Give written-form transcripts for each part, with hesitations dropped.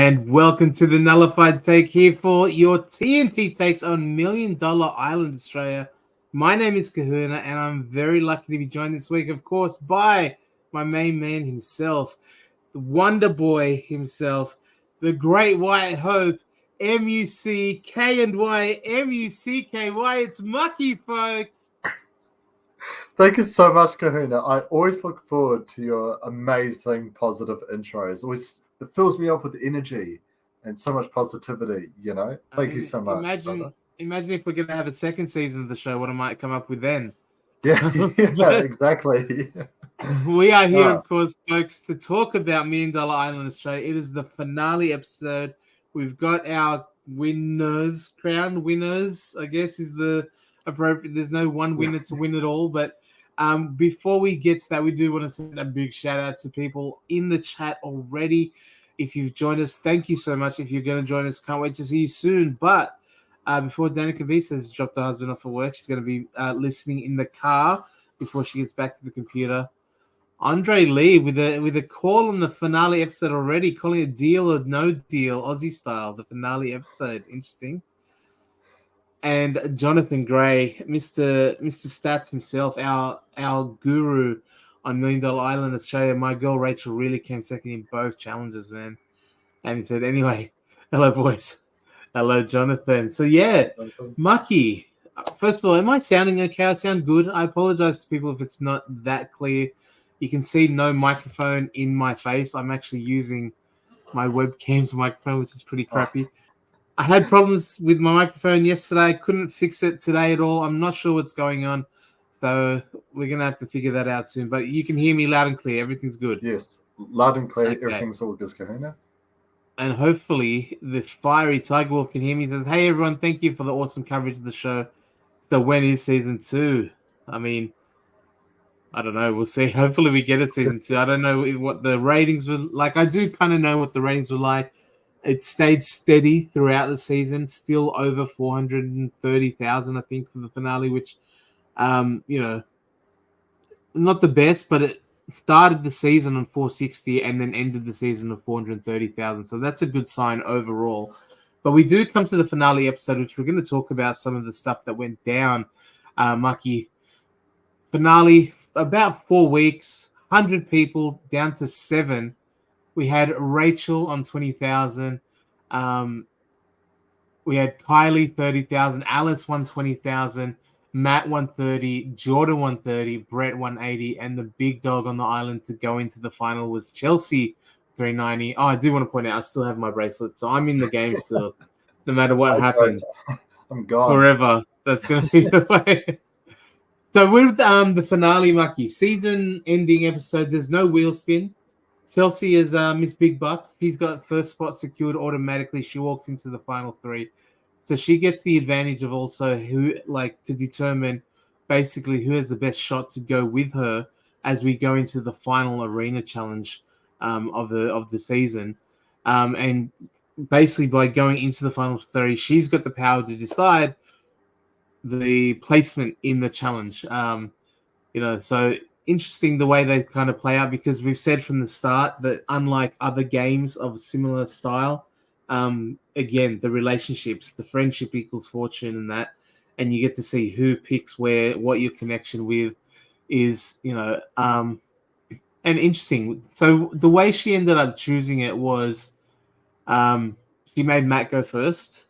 And welcome to the Nullified Take here for your TNT takes on $1 Million Island, Australia. My name is Kahuna, and I'm very lucky to be joined this week, of course, by my main man himself, the Wonder Boy himself, the Great White Hope, M-U-C-K-and-Y, M-U-C-K-Y. It's Mucky, folks. Thank you so much, Kahuna. I always look forward to your amazing positive intros. It fills me up with energy and so much positivity, you know? Thank you so much. Imagine if we're going to have a second season of the show, what I might come up with then. Yeah, exactly. We are here, of course, folks, to talk about $1 Million Island, Australia. It is the finale episode. We've got our crowned winners, I guess is the appropriate. There's no one winner to win it all, but before we get to that, we do want to send a big shout out to people in the chat already. If you've joined us, thank you so much. If you're going to join us, can't wait to see you soon. But before Danica Visa has dropped her husband off for work, she's going to be listening in the car before she gets back to the computer. Andre Lee with a call on the finale episode already, calling it deal or no deal, Aussie style, the finale episode. Interesting. And Jonathan Gray, Mr. Stats himself, our guru on $1 Million Island, Australia. My girl Rachel really came second in both challenges, man. And he said, anyway, hello, boys. Hello, Jonathan. So, yeah, Mucky. First of all, am I sounding okay? I sound good. I apologize to people if it's not that clear. You can see no microphone in my face. I'm actually using my webcam's microphone, which is pretty crappy. I had problems with my microphone yesterday. Couldn't fix it today at all. I'm not sure what's going on. So we're going to have to figure that out soon. But you can hear me loud and clear. Everything's good. Yes, loud and clear. Okay. Everything's all good, Kahuna. And hopefully the fiery Tiger Wolf can hear me. He says, hey, everyone, thank you for the awesome coverage of the show. So when is season 2? I mean, I don't know. We'll see. Hopefully we get it season 2. I don't know what the ratings were like. I do kind of know what the ratings were like. It stayed steady throughout the season, still over 430,000, I think, for the finale, which, not the best, but it started the season on 460 and then ended the season on 430,000. So that's a good sign overall. But we do come to the finale episode, which we're going to talk about some of the stuff that went down. Mucky, finale, about 4 weeks, 100 people, down to 7. We had Rachel on 20,000. We had Kylie 30,000. Alice 120,000. Matt 130. Jordan 130. Brett 180. And the big dog on the island to go into the final was Chelsea 390. Oh, I do want to point out I still have my bracelet, so I'm in the game still. No matter what happens, I'm gone forever. That's going to be the way. So with the finale, Mucky, season-ending episode, there's no wheel spin. Chelsea is Miss Big Bucks. She's got first spot secured automatically. She walked into the final 3. So she gets the advantage of also to determine basically who has the best shot to go with her as we go into the final arena challenge of the season. And basically by going into the final 3, she's got the power to decide the placement in the challenge. So interesting the way they kind of play out, because we've said from the start that unlike other games of similar style, again, the relationships, the friendship equals fortune and you get to see who picks where, what your connection with is, and interesting. So the way she ended up choosing it was she made Matt go first.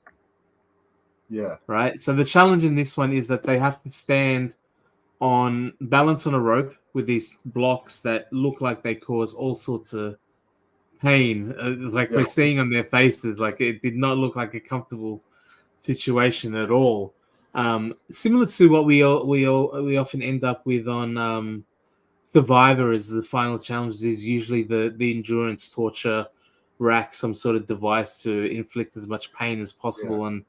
Yeah. Right. So the challenge in this one is that they have to stand on balance on a rope with these blocks that look like they cause all sorts of pain. We're seeing on their faces, like it did not look like a comfortable situation at all. Similar to what we often end up with on Survivor as the final challenge is usually the endurance torture rack, some sort of device to inflict as much pain as possible on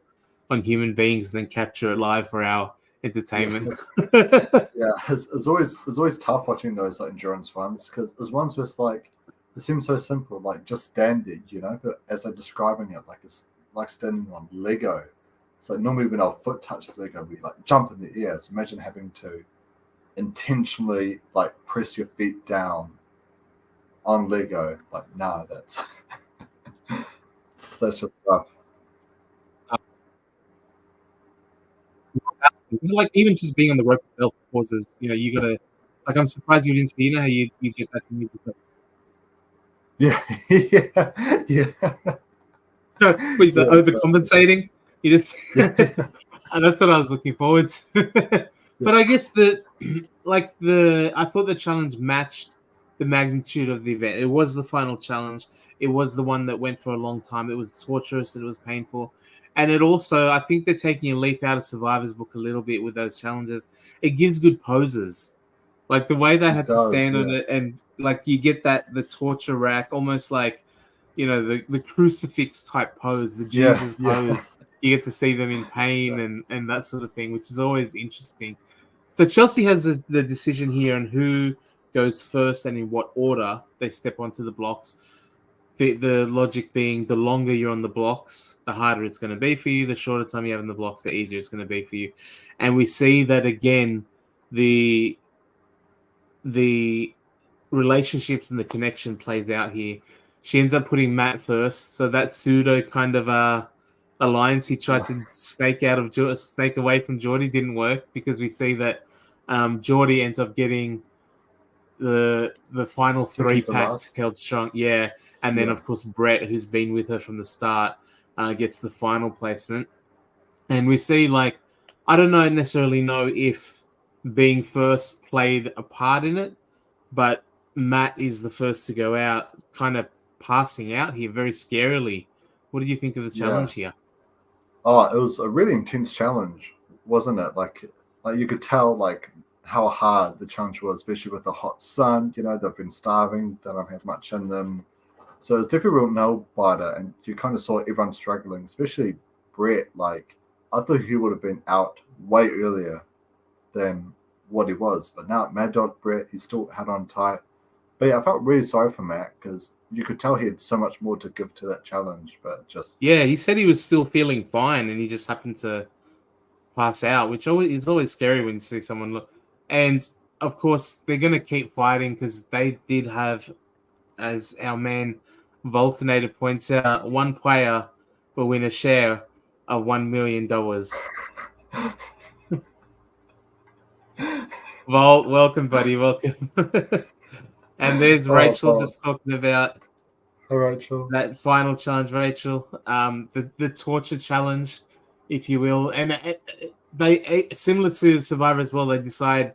human beings, then capture it live for our entertainment. It's always tough watching those endurance ones, because there's ones where it's like it seems so simple, like just stand there, but as they're describing it, like it's like standing on Lego. So normally when our foot touches Lego, we like jump in the air. So imagine having to intentionally like press your feet down on Lego. Like, nah, that's just rough. It's like even just being on the rope itself causes, you gotta like I'm surprised you didn't see, how you get that from Yeah, yeah, yeah, with the yeah, exactly. overcompensating. You just Yeah, and that's what I was looking forward to. yeah, But I guess I thought the challenge matched the magnitude of the event. It was the final challenge. It was the one that went for a long time. It was torturous. It was painful. And it also, I think they're taking a leaf out of Survivor's book a little bit with those challenges. It gives good poses. Like the way they it had to does. stand on Yeah, it, and like you get the torture rack, almost like the crucifix type pose, the yeah, Jesus yeah, pose. You get to see them in pain and that sort of thing, which is always interesting. So Chelsea has the decision here on who goes first and in what order they step onto the blocks. The logic being the longer you're on the blocks, the harder it's going to be for you. The shorter time you have in the blocks, the easier it's going to be for you. And we see that again, the the relationships and the connection plays out here. She ends up putting Matt first, so that pseudo kind of alliance he tried to snake away from Geordie didn't work, because we see that Geordie ends up getting the final three second to pack last. held strong, yeah, and then Yeah, of course Brett, who's been with her from the start, gets the final placement, and we see like I don't necessarily know if being first played a part in it, but Matt is the first to go out, kind of passing out here very scarily. What did you think of the yeah. challenge here? Oh, it was a really intense challenge, wasn't it? Like you could tell like how hard the challenge was, especially with the hot sun. They've been starving; they don't have much in them. So it's definitely a real nail biter, and you kind of saw everyone struggling, especially Brett. Like I thought he would have been out way earlier than what he was, but now Mad Dog Brett, he still had on tight. But yeah, I felt really sorry for Matt because you could tell he had so much more to give to that challenge, but just Yeah, he said he was still feeling fine, and he just happened to pass out, which is always scary when you see someone look. And of course, they're going to keep fighting because they did have, as our man Voltinator points out, one player will win a share of $1 million. Volt, welcome, buddy, welcome. And there's oh, Rachel balls. just talking about All right, sure. that final challenge, Rachel. The torture challenge, if you will, and they similar to Survivor as well. They decide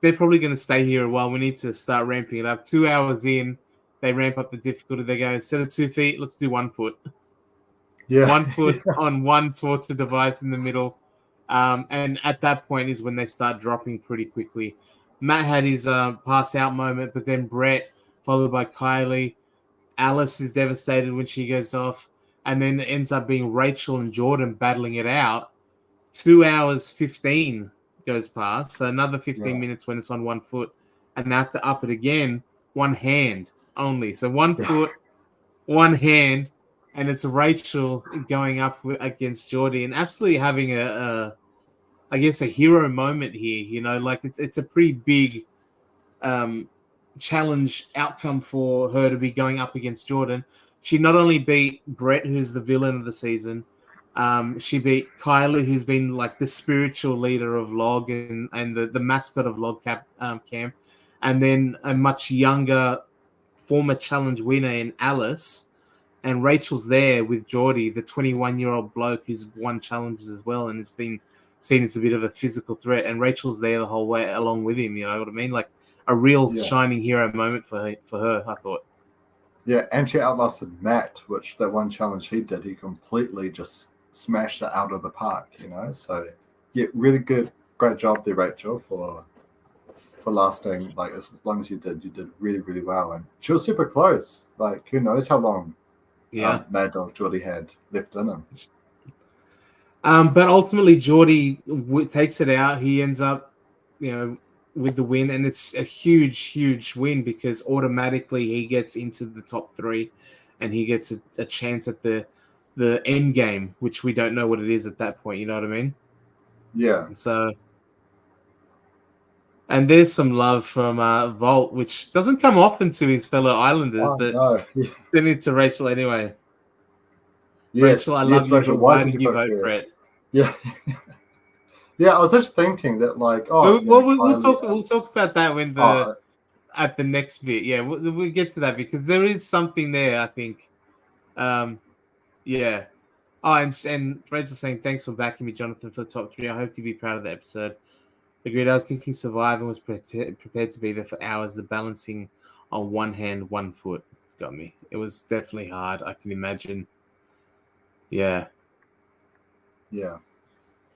they're probably going to stay here a while. We need to start ramping it up. 2 hours in, they ramp up the difficulty. They go, instead of 2 feet, let's do 1 foot. Yeah, 1 foot on one torture device in the middle. And at that point is when they start dropping pretty quickly. Matt had his pass out moment, but then Brett, followed by Kylie. Alice is devastated when she goes off. And then it ends up being Rachel and Jordan battling it out. 2 hours 15 goes past. So another 15 yeah, minutes when it's on 1 foot. And they have to up it again, one hand only. So 1 yeah, foot, one hand, and it's Rachel going up against Geordie and absolutely having I guess, a hero moment here. Like it's a pretty big um, challenge outcome for her to be going up against Jordan. She not only beat Brett, who's the villain of the season, she beat Kylie, who's been like the spiritual leader of Log and the mascot of Log Camp, and then a much younger former challenge winner in Alice. And Rachel's there with Geordie, the 21-year-old bloke who's won challenges as well and has been seen as a bit of a physical threat. And Rachel's there the whole way along with him. You know what I mean? Like a real yeah, shining hero moment for her. I thought. yeah. And she outlasted Matt, which that one challenge he did, he completely just smashed it out of the park. So yeah, really good, great job there, Rachel, for lasting like as long as you did. You did really, really well, and she was super close. Like who knows how long Yeah. Mad Dog Geordie had left in him. But ultimately, Geordie takes it out. He ends up, with the win, and it's a huge, huge win because automatically he gets into the top three, and he gets a chance at the end game, which we don't know what it is at that point. You know what I mean? Yeah. So, and there's some love from Volt, which doesn't come often to his fellow Islanders, Oh but no. Yeah. then it's to Rachel anyway. Rachel, I love you, Rachel. but why did you vote Brett? Yeah, yeah. I was just thinking that, like, We'll talk about that when oh, at the next bit. Yeah, we'll get to that because there is something there, I think. Yeah. Oh, and Rachel's saying, thanks for backing me, Jonathan, for the top 3. I hope you'll be proud of the episode. Agreed. I was thinking Survivor was prepared to be there for hours. The balancing on one hand, one foot got me. It was definitely hard. I can imagine. Yeah. yeah.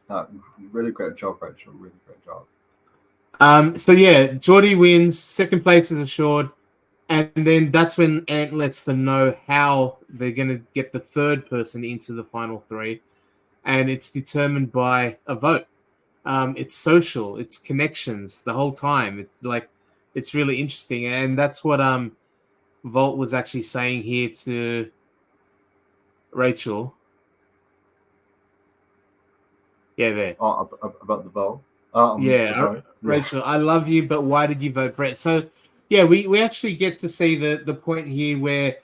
No, really great job, Rachel. Really great job. So yeah, Geordie wins. Second place is assured. And then that's when Ant lets them know how they're going to get the third person into the final 3. And it's determined by a vote. It's social, it's connections the whole time. It's like, it's really interesting. And that's what Volt was actually saying here to Rachel. Yeah, there. Oh, about the vote. Rachel, I love you, but why did you vote Brett? So, yeah, we actually get to see the point here where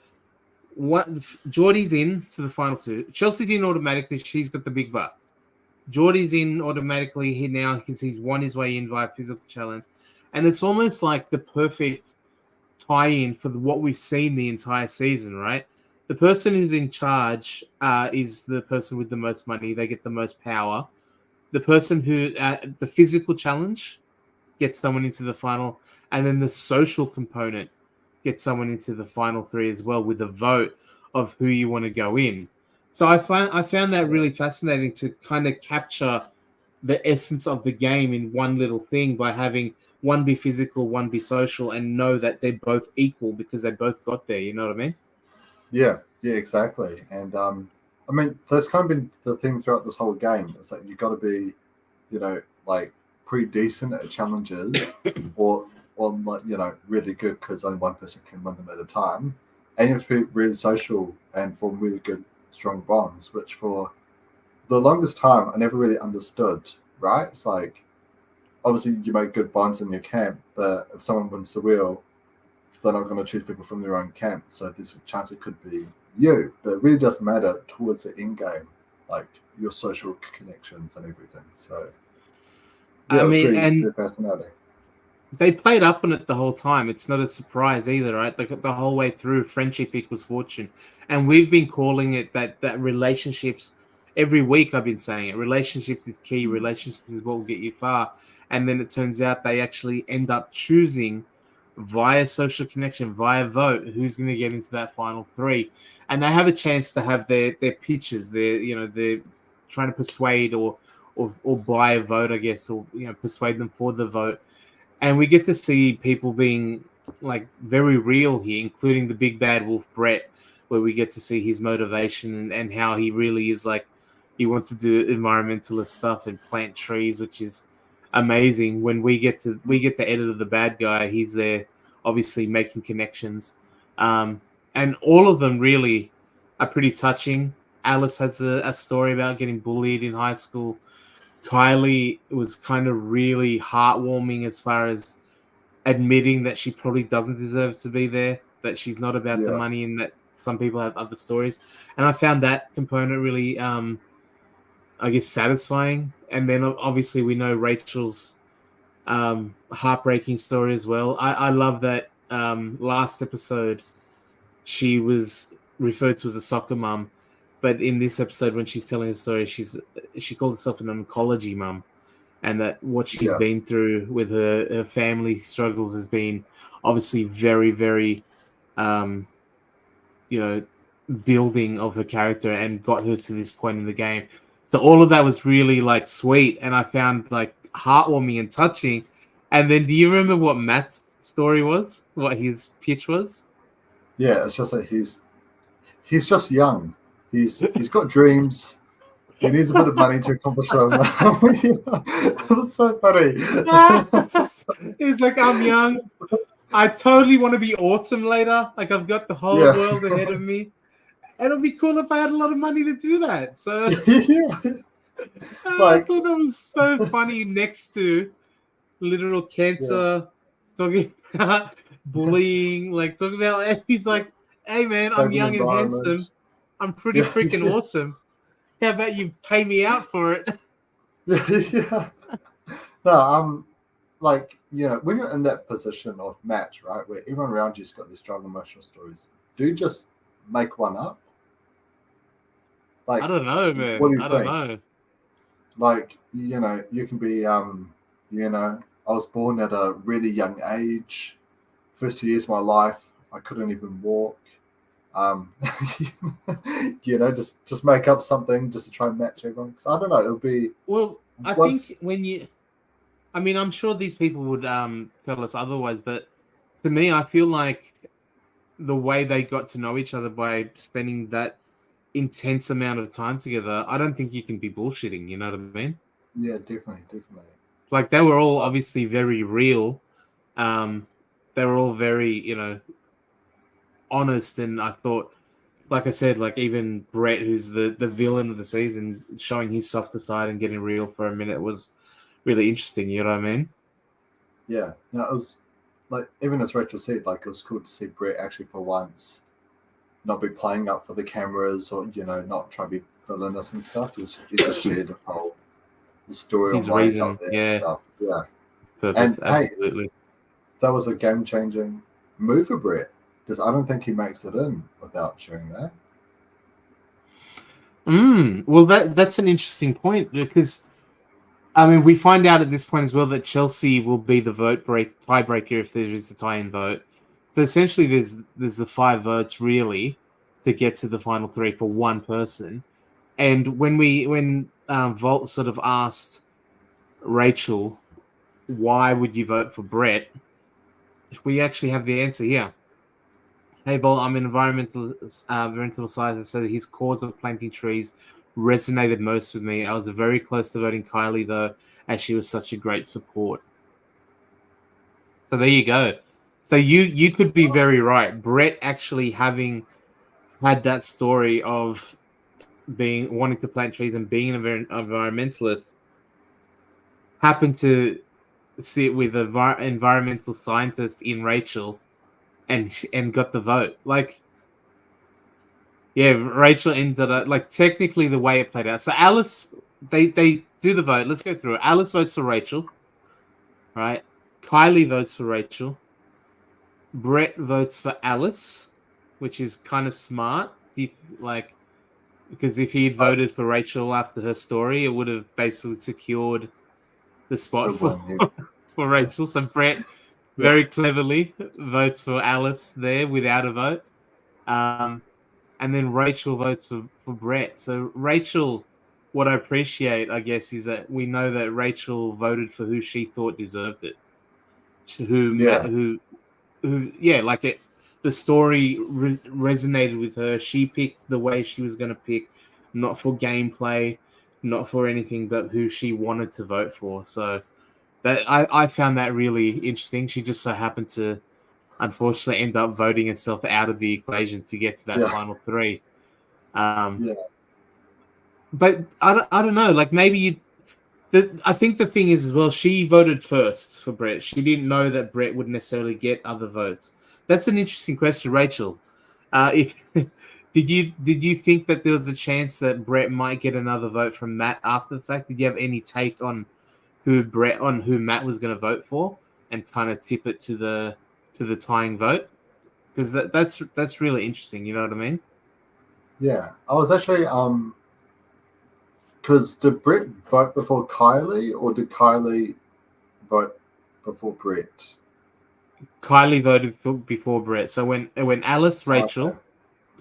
Geordie's in to the final 2. Chelsea's in automatically. She's got the big bucks. Geordie's in automatically. He can see he's won his way in via physical challenge. And it's almost like the perfect tie-in for what we've seen the entire season, right? The person who's in charge is the person with the most money. They get the most power. The person who the physical challenge gets someone into the final, and then the social component gets someone into the final 3 as well, with a vote of who you want to go in. So I found that really fascinating to kind of capture the essence of the game in one little thing by having one be physical, one be social, and know that they're both equal because they both got there. You know what I mean? Yeah, exactly. And I mean, that's kind of been the theme throughout this whole game. It's like you got to be, like pretty decent at challenges, or like really good because only one person can win them at a time, and you have to be really social and form really good, strong bonds. Which for the longest time I never really understood. Right? It's like obviously you make good bonds in your camp, but if someone wins the wheel, they're not going to choose people from their own camp. So there's a chance it could be you. But it really does matter towards the end game, like your social connections and everything. So yeah, it was really fascinating. They played up on it the whole time. It's not a surprise either, right? Like the whole way through, friendship equals fortune. And we've been calling it that relationships every week. I've been saying it. Relationships is key. Relationships is what will get you far. And then it turns out they actually end up choosing via social connection, via vote, who's going to get into that final 3. And they have a chance to have their pitches. They're trying to persuade or buy a vote, I guess, or persuade them for the vote. And we get to see people being like very real here, including the big bad wolf Brett, where we get to see his motivation and how he really is like he wants to do environmentalist stuff and plant trees, which is amazing. When we get the edit of the bad guy, he's there obviously making connections, and all of them really are pretty touching. Alice has a story about getting bullied in high school. Kylie was kind of really heartwarming as far as admitting that she probably doesn't deserve to be there, that she's not about the money, and that some people have other stories. And I found that component really, I guess, satisfying. And then obviously we know Rachel's heartbreaking story as well. I love that last episode she was referred to as a soccer mum. But in this episode, when she's telling her story, she called herself an oncology mum, and that what she's been through with her family struggles has been obviously very, very, building of her character and got her to this point in the game. So all of that was really like sweet, and I found like heartwarming and touching. And then, do you remember what Matt's story was? What his pitch was? Yeah, it's just like he's just young. He's got dreams. He needs a bit of money to accomplish them. It was so funny. He's like, I'm young. I totally want to be awesome later. Like, I've got the whole world ahead of me. And it'd be cool if I had a lot of money to do that. So I thought that was so funny next to literal cancer, talking about bullying, like talking about, he's like, hey man, I'm young and handsome. I'm pretty freaking awesome. How about you pay me out for it? Yeah. No, like, when you're in that position of match, right, where everyone around you's got these strong emotional stories, do you just make one up? Like, I don't know, what man. do you I don't think? know. Like, you can be, I was born at a really young age. First 2 years of my life, I couldn't even walk. Um, just make up something just to try and match everyone. Because I don't know, it'll be Well, I what's think I mean, I'm sure these people would tell us otherwise, but to me, I feel like the way they got to know each other by spending that intense amount of time together, I don't think you can be bullshitting. You know what I mean? yeah, definitely. Like they were all So, obviously very real. They were all very, honest, and I thought, like I said, like even Brett, who's the villain of the season, showing his softer side and getting real for a minute was really interesting. You know what I mean? yeah, no, it was like, even as Rachel said, like, it was cool to see Brett actually for once not be playing up for the cameras, or not try to be villainous and stuff. He just shared the story on His why he's out reason, there and yeah, stuff. Yeah, perfect, and hey, absolutely. that was a game changing move for Brett, because I don't think he makes it in without sharing that. Well, that's an interesting point because I mean we find out at this point as well that Chelsea will be the tiebreaker if there is a tie-in vote. So essentially, there's the 5 votes really to get to the final 3 for one person. And when Volt sort of asked Rachel, why would you vote for Brett? We actually have the answer here. Hey, Vol, I'm an environmental scientist, so his cause of planting trees resonated most with me. I was very close to voting Kylie, though, as she was such a great support. So there you go. So you could be very right. Brett actually having had that story of being wanting to plant trees and being an environmentalist happened to sit with an environmental scientist in Rachel and got the vote. Like, yeah, Rachel ended up like technically the way it played out. So Alice, they do the vote. Let's go through it. Alice votes for Rachel, right? Kylie votes for Rachel. Brett votes for Alice, which is kind of smart. Like, because if he'd I voted for Rachel after her story, it would have basically secured the spot would for win. Yeah, for Rachel. So Brett yeah, very cleverly votes for Alice there without a vote. Um, and then Rachel votes for Brett. So Rachel, what I appreciate, I guess, is that we know that Rachel voted for who she thought deserved it. yeah, Yeah, like it. The story resonated with her. She picked the way she was going to pick, not for gameplay, not for anything, but who she wanted to vote for. So that I found that really interesting. She just so happened to unfortunately end up voting herself out of the equation to get to that yeah, final 3. Um, yeah, but I don't know. Like maybe I think the thing is as well. She voted first for Brett. She didn't know that Brett would necessarily get other votes. That's an interesting question, Rachel. If did you think that there was a chance that Brett might get another vote from Matt after the fact? Did you have any take on who Matt was going to vote for, and kind of tip it to the tying vote? Because that's really interesting. You know what I mean? yeah. I was actually because did Brett vote before Kylie, or did Kylie vote before Brett? Kylie voted before Brett. So when Alice Okay. Rachel,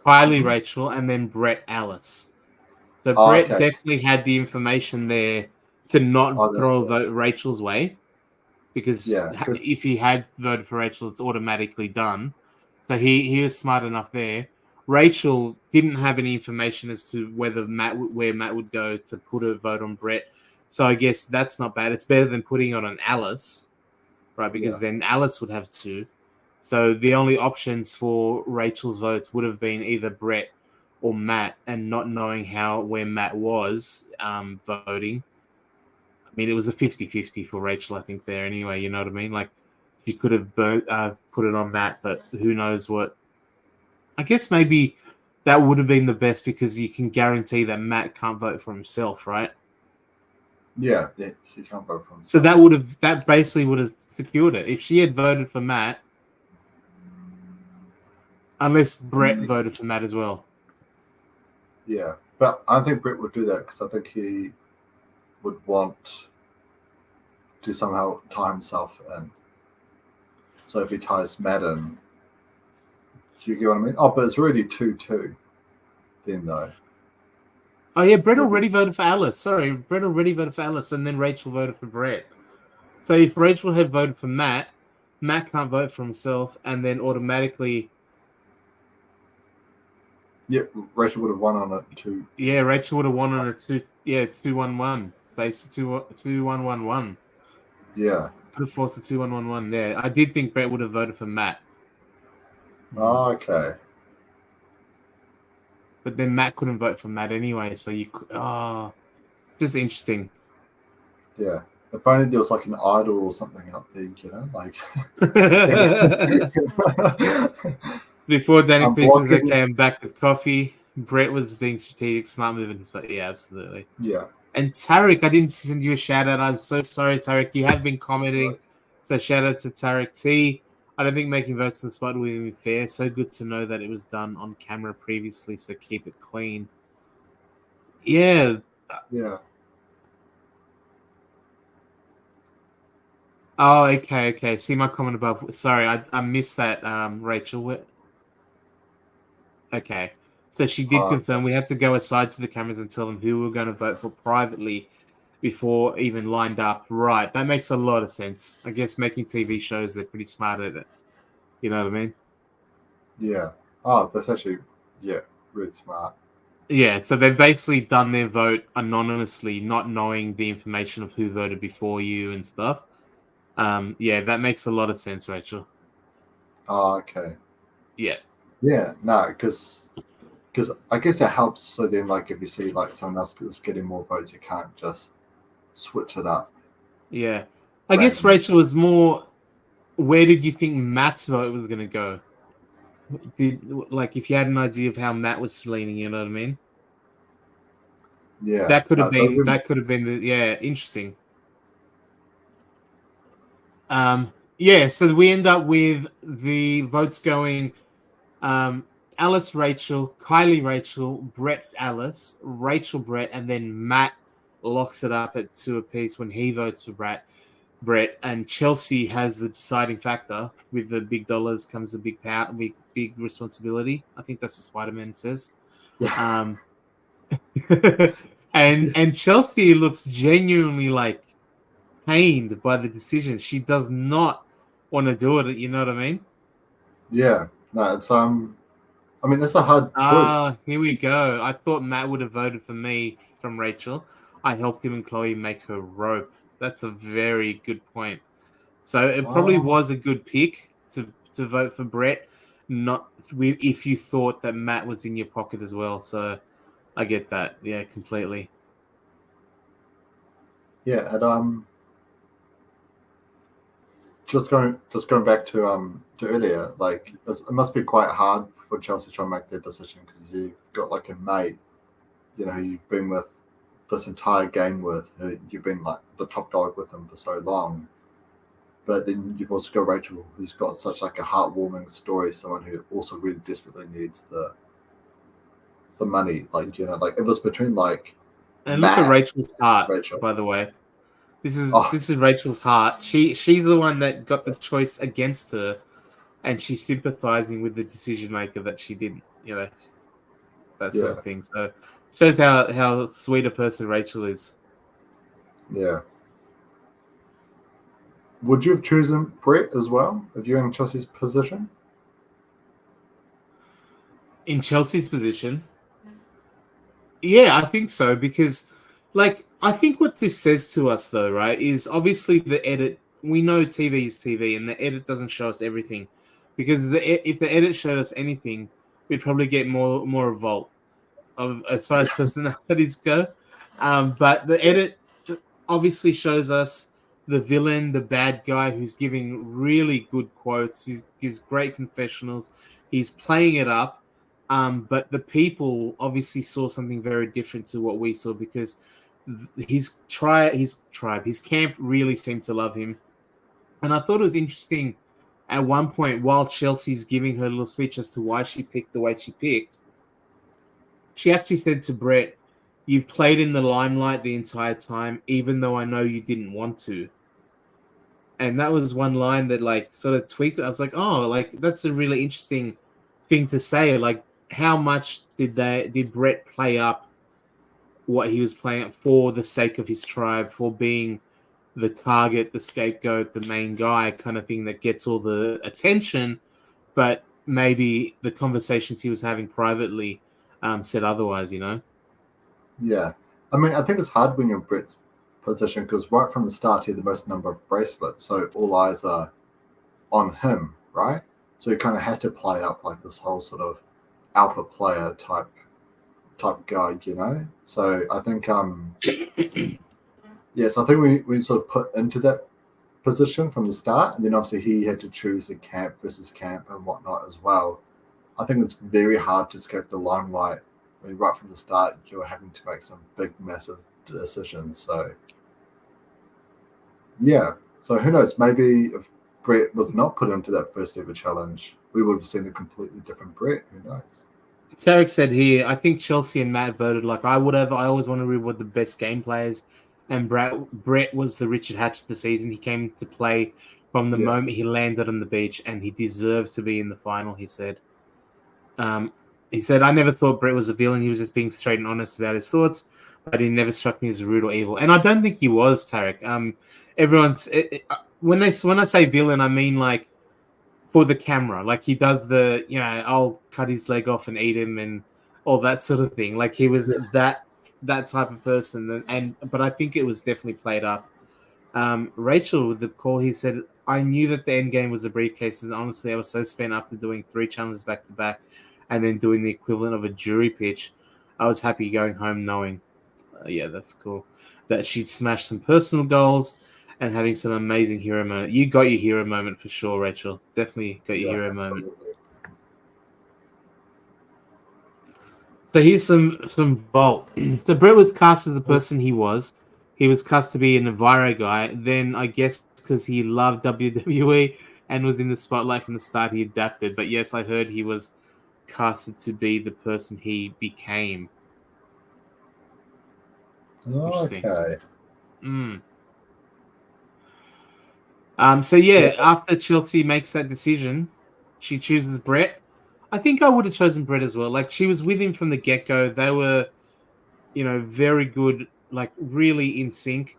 Kylie Mm-hmm. Rachel, and then Brett Alice. So Oh, Brett okay. definitely had the information there to not Oh, that's throw a good. vote Rachel's way, because Yeah, because if he had voted for Rachel, it's automatically done. So he was smart enough there. Rachel didn't have any information as to where Matt would go to put a vote on Brett. So I guess that's not bad. It's better than putting it on Alice, right? yeah, Because then Alice would have 2. So the only options for Rachel's votes would have been either Brett or Matt, and not knowing where Matt was voting. I mean, it was a 50-50 for Rachel, I think, there anyway. You know what I mean? Like, you could have put it on Matt, but who knows what. I guess maybe that would have been the best because you can guarantee that Matt can't vote for himself, right? Yeah, he can't vote for himself. So that basically would have secured it. If she had voted for Matt, unless Brett voted for Matt as well. Yeah, but I don't think Brett would do that because I think he would want to somehow tie himself in. So if he ties Matt in, do you get what I mean? Oh, but it's already 2-2 then, though. Oh, yeah, Brett already voted for Alice. Sorry, Brett already voted for Alice, and then Rachel voted for Brett. So if Rachel had voted for Matt, Matt can't vote for himself, and then automatically... Yeah, Rachel would have won on it too. Yeah, Rachel would have won on a 2-1-1. Basically, 2-1-1-1. Yeah. Could have forced a 2-1-1-1 there. I did think Brett would have voted for Matt. Oh, okay. But then Matt couldn't vote for Matt anyway, so you could... Oh, just interesting. Yeah. If only there was like an idol or something up there, you know, like... Before Danny Pearson's okay, I'm back with coffee. Brett was being strategic, smart movements, but yeah, absolutely. Yeah. And Tarek, I didn't send you a shout out. I'm so sorry, Tarek. You have been commenting. So shout out to Tarek T. I don't think making votes on the spot would be fair. So good to know that it was done on camera previously, so keep it clean. Yeah. Yeah. Oh, okay. See my comment above. Sorry, I missed that, Rachel. Okay. So she did confirm we had to go aside to the cameras and tell them who we were going to vote for privately before even lined up. Right. That makes a lot of sense. I guess making TV shows, they're pretty smart at it. You know what I mean? Yeah. Oh, that's actually, yeah, really smart. Yeah, so they've basically done their vote anonymously, not knowing the information of who voted before you and stuff. Yeah, that makes a lot of sense, Rachel. Oh, okay. Yeah. Yeah, no, because I guess it helps. So then, like, if you see like someone else is getting more votes, you can't just switch it up. Yeah, I guess Rachel was more. Where did you think Matt's vote was going to go? If you had an idea of how Matt was leaning, you know what I mean? Yeah, that could have been. That could have been. Interesting. Yeah, so we end up with the votes going. Alice, Rachel, Kylie, Rachel, Brett, Alice, Rachel, Brett, and then Matt locks it up at 2 apiece when he votes for Brett, and Chelsea has the deciding factor. With the big dollars comes the big power, big responsibility. I think that's what Spider-Man says. Yeah. And Chelsea looks genuinely like pained by the decision. She does not want to do it. You know what I mean? Yeah. No, it's I mean, it's a hard choice. Here we go. I thought Matt would have voted for me from Rachel. I helped him and Chloe make her rope. That's a very good point. So it probably was a good pick to vote for Brett, not if you thought that Matt was in your pocket as well. So I get that. Yeah, completely. Yeah, and just going back to earlier, like it must be quite hard for Chelsea to make their decision because you've got like a mate, you know, you've been with this entire game with, you've been like the top dog with him for so long, but then you've also got Rachel, who's got such like a heartwarming story, someone who also really desperately needs the money, like, you know, like it was between like. And Matt, look at Rachel's heart, by the way. This is Rachel's heart. She's the one that got the choice against her, and she's sympathizing with the decision maker that she didn't, you know, that sort of thing. So shows how sweet a person Rachel is. Yeah. Would you have chosen Brett as well if you're in Chelsea's position? In Chelsea's position? Yeah, I think so, because I think what this says to us though, right, is obviously the edit. We know TV is TV, and the edit doesn't show us everything, because if the edit showed us anything, we'd probably get more revolt as far as personalities go. But the edit obviously shows us the villain, the bad guy who's giving really good quotes. He gives great confessionals. He's playing it up. But the people obviously saw something very different to what we saw because his camp really seemed to love him. And I thought it was interesting at one point while Chelsea's giving her little speech as to why she picked the way she picked, she actually said to Brett, "You've played in the limelight the entire time, even though I know you didn't want to." And that was one line that like sort of tweaked it. I was like, "Oh, like that's a really interesting thing to say. Like, how much did Brett play up what he was playing for the sake of his tribe, for being the target, the scapegoat, the main guy kind of thing that gets all the attention, but maybe the conversations he was having privately said otherwise, you know?" Yeah. I mean, I think it's hard when you're in Brett's position because right from the start, he had the most number of bracelets. So all eyes are on him, right? So he kind of has to play up like this whole sort of alpha player type guy, you know? So I think, yes, I think we sort of put into that position from the start. And then obviously he had to choose a camp versus camp and whatnot as well. I think it's very hard to escape the limelight when right from the start you're having to make some big, massive decisions. So, yeah. So who knows? Maybe if Brett was not put into that first ever challenge, we would have seen a completely different Brett. Who knows? Tarek said here, I think Chelsea and Matt voted like I would have. I always want to reward the best game players. And Brett was the Richard Hatch of the season. He came to play from the Yeah. moment he landed on the beach, and he deserved to be in the final, he said. He said, I never thought Brett was a villain. He was just being straight and honest about his thoughts, but he never struck me as rude or evil. And I don't think he was, Tarek. When I say villain, I mean like for the camera. Like he does I'll cut his leg off and eat him and all that sort of thing. Like he was that type of person. But I think it was definitely played up. Rachel with the call, he said, I knew that the end game was the briefcases, and honestly, I was so spent after doing 3 challenges back to back and then doing the equivalent of a jury pitch. I was happy going home knowing, yeah, that's cool, that she'd smashed some personal goals and having some amazing hero moment. You got your hero moment for sure, Rachel. Definitely got your hero moment. So here's some vault. So Brett was cast as the person he was. He was cast to be an Enviro guy. Then I guess because he loved WWE and was in the spotlight from the start, he adapted. But yes, I heard he was casted to be the person he became. Okay. So yeah, after Chelsea makes that decision, she chooses Brett. I think I would have chosen Brett as well. Like she was with him from the get-go. They were, very good, like really in sync.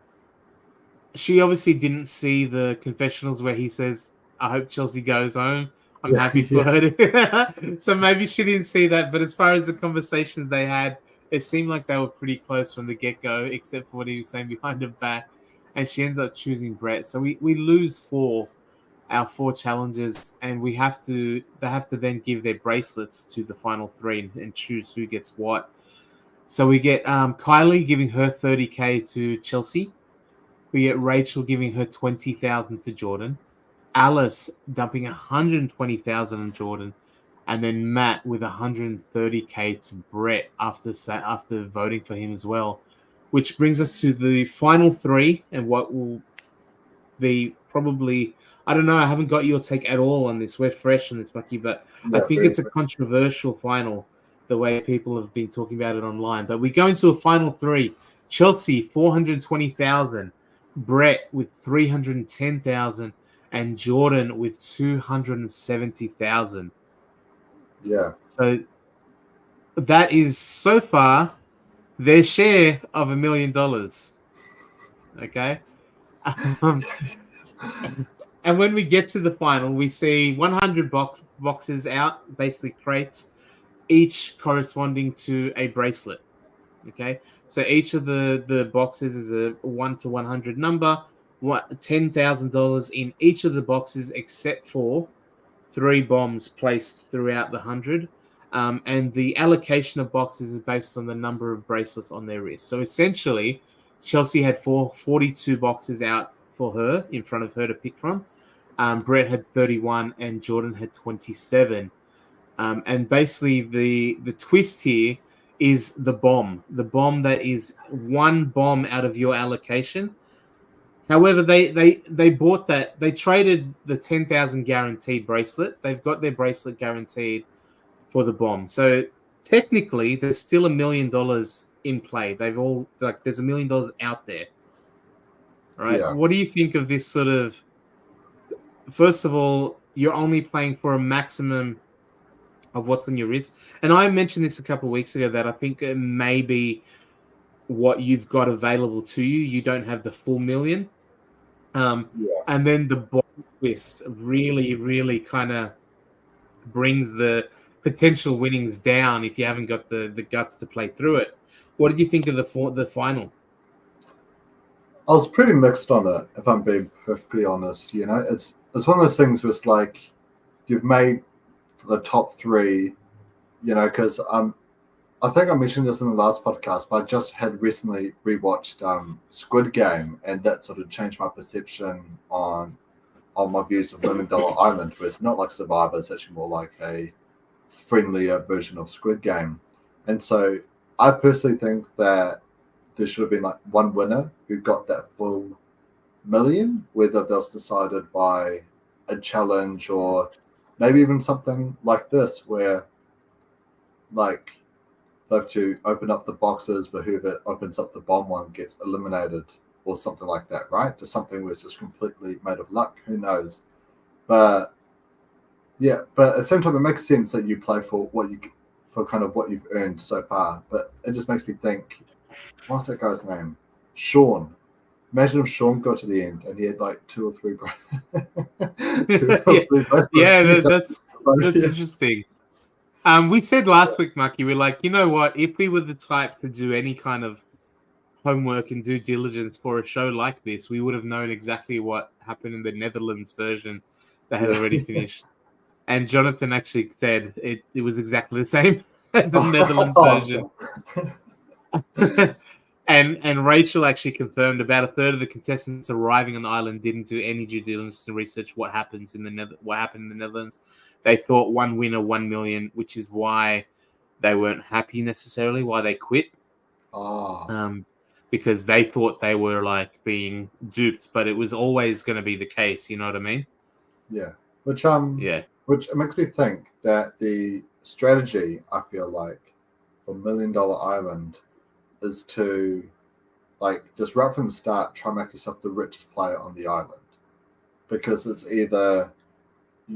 She obviously didn't see the confessionals where he says, I hope Chelsea goes home. I'm happy for her to... So maybe she didn't see that. But as far as the conversations they had, it seemed like they were pretty close from the get-go, except for what he was saying behind her back. And she ends up choosing Brett. So we lose our 4 challenges, and they have to then give their bracelets to the final 3 and choose who gets what. So we get Kylie giving her 30K to Chelsea. We get Rachel giving her 20,000 to Jordan. Alice dumping 120,000 on Jordan, and then Matt with 130K to Brett after voting for him as well. Which brings us to the final 3 and what will be probably, I don't know, I haven't got your take at all on this. We're fresh on this, Mucky, but I think it's a controversial final, the way people have been talking about it online. But we go into a final 3. Chelsea, 420,000. Brett with 310,000. And Jordan with 270,000. Yeah. So that is so far their share of $1 million. Okay. And when we get to the final, we see 100 boxes out, basically crates, each corresponding to a bracelet. Okay, so each of the boxes is a 1 to 100 number. $10,000 in each of the boxes, except for 3 bombs placed throughout the 100. And the allocation of boxes is based on the number of bracelets on their wrist. So essentially, Chelsea had 42 boxes out for her, in front of her to pick from. Brett had 31 and Jordan had 27. And basically the twist here is the bomb that is one bomb out of your allocation. However, they bought that. They traded the 10,000 guaranteed bracelet. They've got their bracelet guaranteed for the bomb. So technically, there's still $1 million in play. They've all like there's $1 million out there, right? Yeah. What do you think of this sort of? First of all, you're only playing for a maximum of what's on your wrist, and I mentioned this a couple of weeks ago that I think it may be what you've got available to you. You don't have the full million. Yeah. And then the bomb twist really, really kind of brings the potential winnings down if you haven't got the guts to play through it. What did you think of the final? I was pretty mixed on it, if I'm being perfectly honest. You know, it's one of those things where it's like you've made the top three. You know, because I think I mentioned this in the last podcast, but I just had recently rewatched Squid Game, and that sort of changed my perception on my views of Million Dollar Island, where it's not like Survivor, it's actually more like a friendlier version of Squid Game. And so I personally think that there should have been like one winner who got that full million, whether that was decided by a challenge or maybe even something like this, where like they have to open up the boxes, but whoever opens up the bomb one gets eliminated or something like that, right? Just something where it's just completely made of luck. Who knows? But yeah, but at the same time, it makes sense that you play for kind of what you've earned so far. But it just makes me think, what's that guy's name? Sean. Imagine if Sean got to the end and he had like two or three bracelets. Yeah, that's interesting. We said last week, Mucky, we're like, you know what? If we were the type to do any kind of homework and due diligence for a show like this, we would have known exactly what happened in the Netherlands version that had already finished. And Jonathan actually said it was exactly the same as the Netherlands version. And Rachel actually confirmed about a third of the contestants arriving on the island didn't do any due diligence and research what happened in the Netherlands. They thought one winner, 1 million, which is why they weren't happy necessarily, why they quit. Because they thought they were like being duped, but it was always going to be the case. You know what I mean? Yeah. Which makes me think that the strategy, I feel like, for $1 Million Island is to, like, just right from the start, try and make yourself the richest player on the island. Because it's either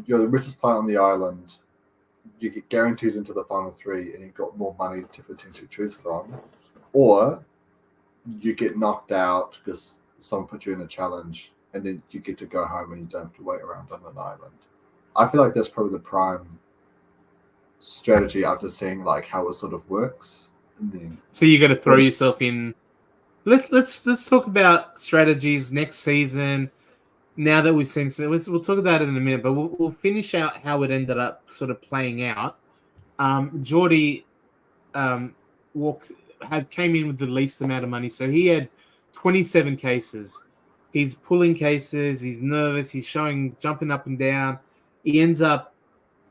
you're the richest player on the island, you get guaranteed into the final three, and you've got more money to potentially choose from, or you get knocked out because someone put you in a challenge, and then you get to go home and you don't have to wait around on an island. I feel like that's probably the prime strategy after seeing like how it sort of works. So you got to throw yourself in. Let's talk about strategies next season. Now that we've seen, so we'll talk about it in a minute, but we'll finish out how it ended up sort of playing out. Geordie came in with the least amount of money, so he had 27 cases. He's pulling cases. He's nervous. He's jumping up and down. He ends up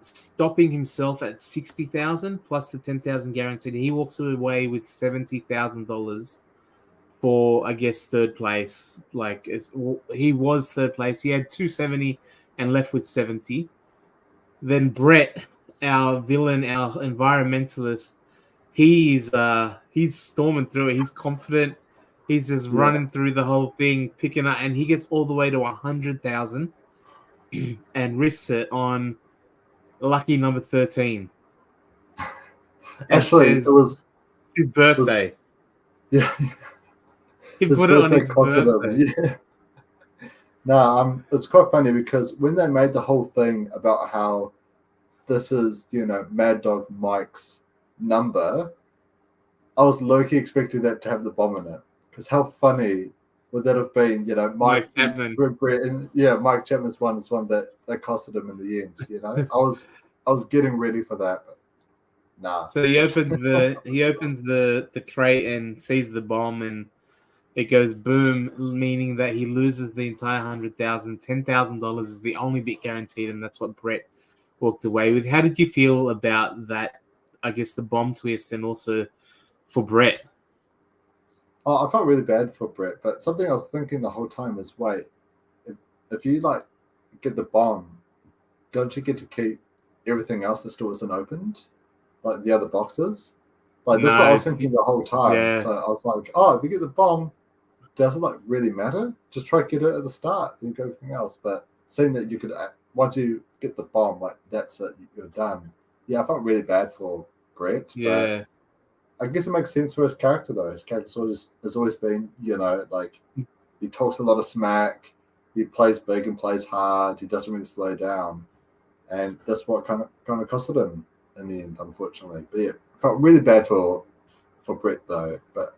stopping himself at 60,000 plus the 10,000 guaranteed. He walks away with $70,000 for, I guess, third place. Like he was third place. He had 270 and left with 70. Then Brett, our villain, our environmentalist, he's storming through it. He's confident. He's just running through the whole thing, picking up, and he gets all the way to 100,000 and risks it on lucky number 13. Actually, it was his birthday. He put it on his birthday. Yeah. No, it's quite funny because when they made the whole thing about how this is, Mad Dog Mike's number, I was low-key expecting that to have the bomb in it. Because how funny would that have been? Mike Chapman. Mike Chapman's one is one that costed him in the end. I was getting ready for that. But nah. So he opens the crate and sees the bomb, and it goes boom, meaning that he loses the entire 100,000. $10,000 is the only bit guaranteed, and that's what Brett walked away with. How did you feel about that? I guess the bomb twist, and also for Brett. Oh, I felt really bad for Brett, but something I was thinking the whole time is, wait, if you like get the bomb, don't you get to keep everything else that still isn't opened, like the other boxes? Like that's what I No, was thinking the whole time. yeah, So I was like, oh, if you get the bomb, does it like really matter? Just try to get it at the start, then go everything else. But seeing that you could, once you get the bomb, like that's it, you're done. Yeah, I felt really bad for Brett, but yeah, I guess it makes sense for his character though. His character has always been, like he talks a lot of smack, he plays big and plays hard, he doesn't really slow down, and that's what kind of costed him in the end, unfortunately. But yeah, felt really bad for Brett though. But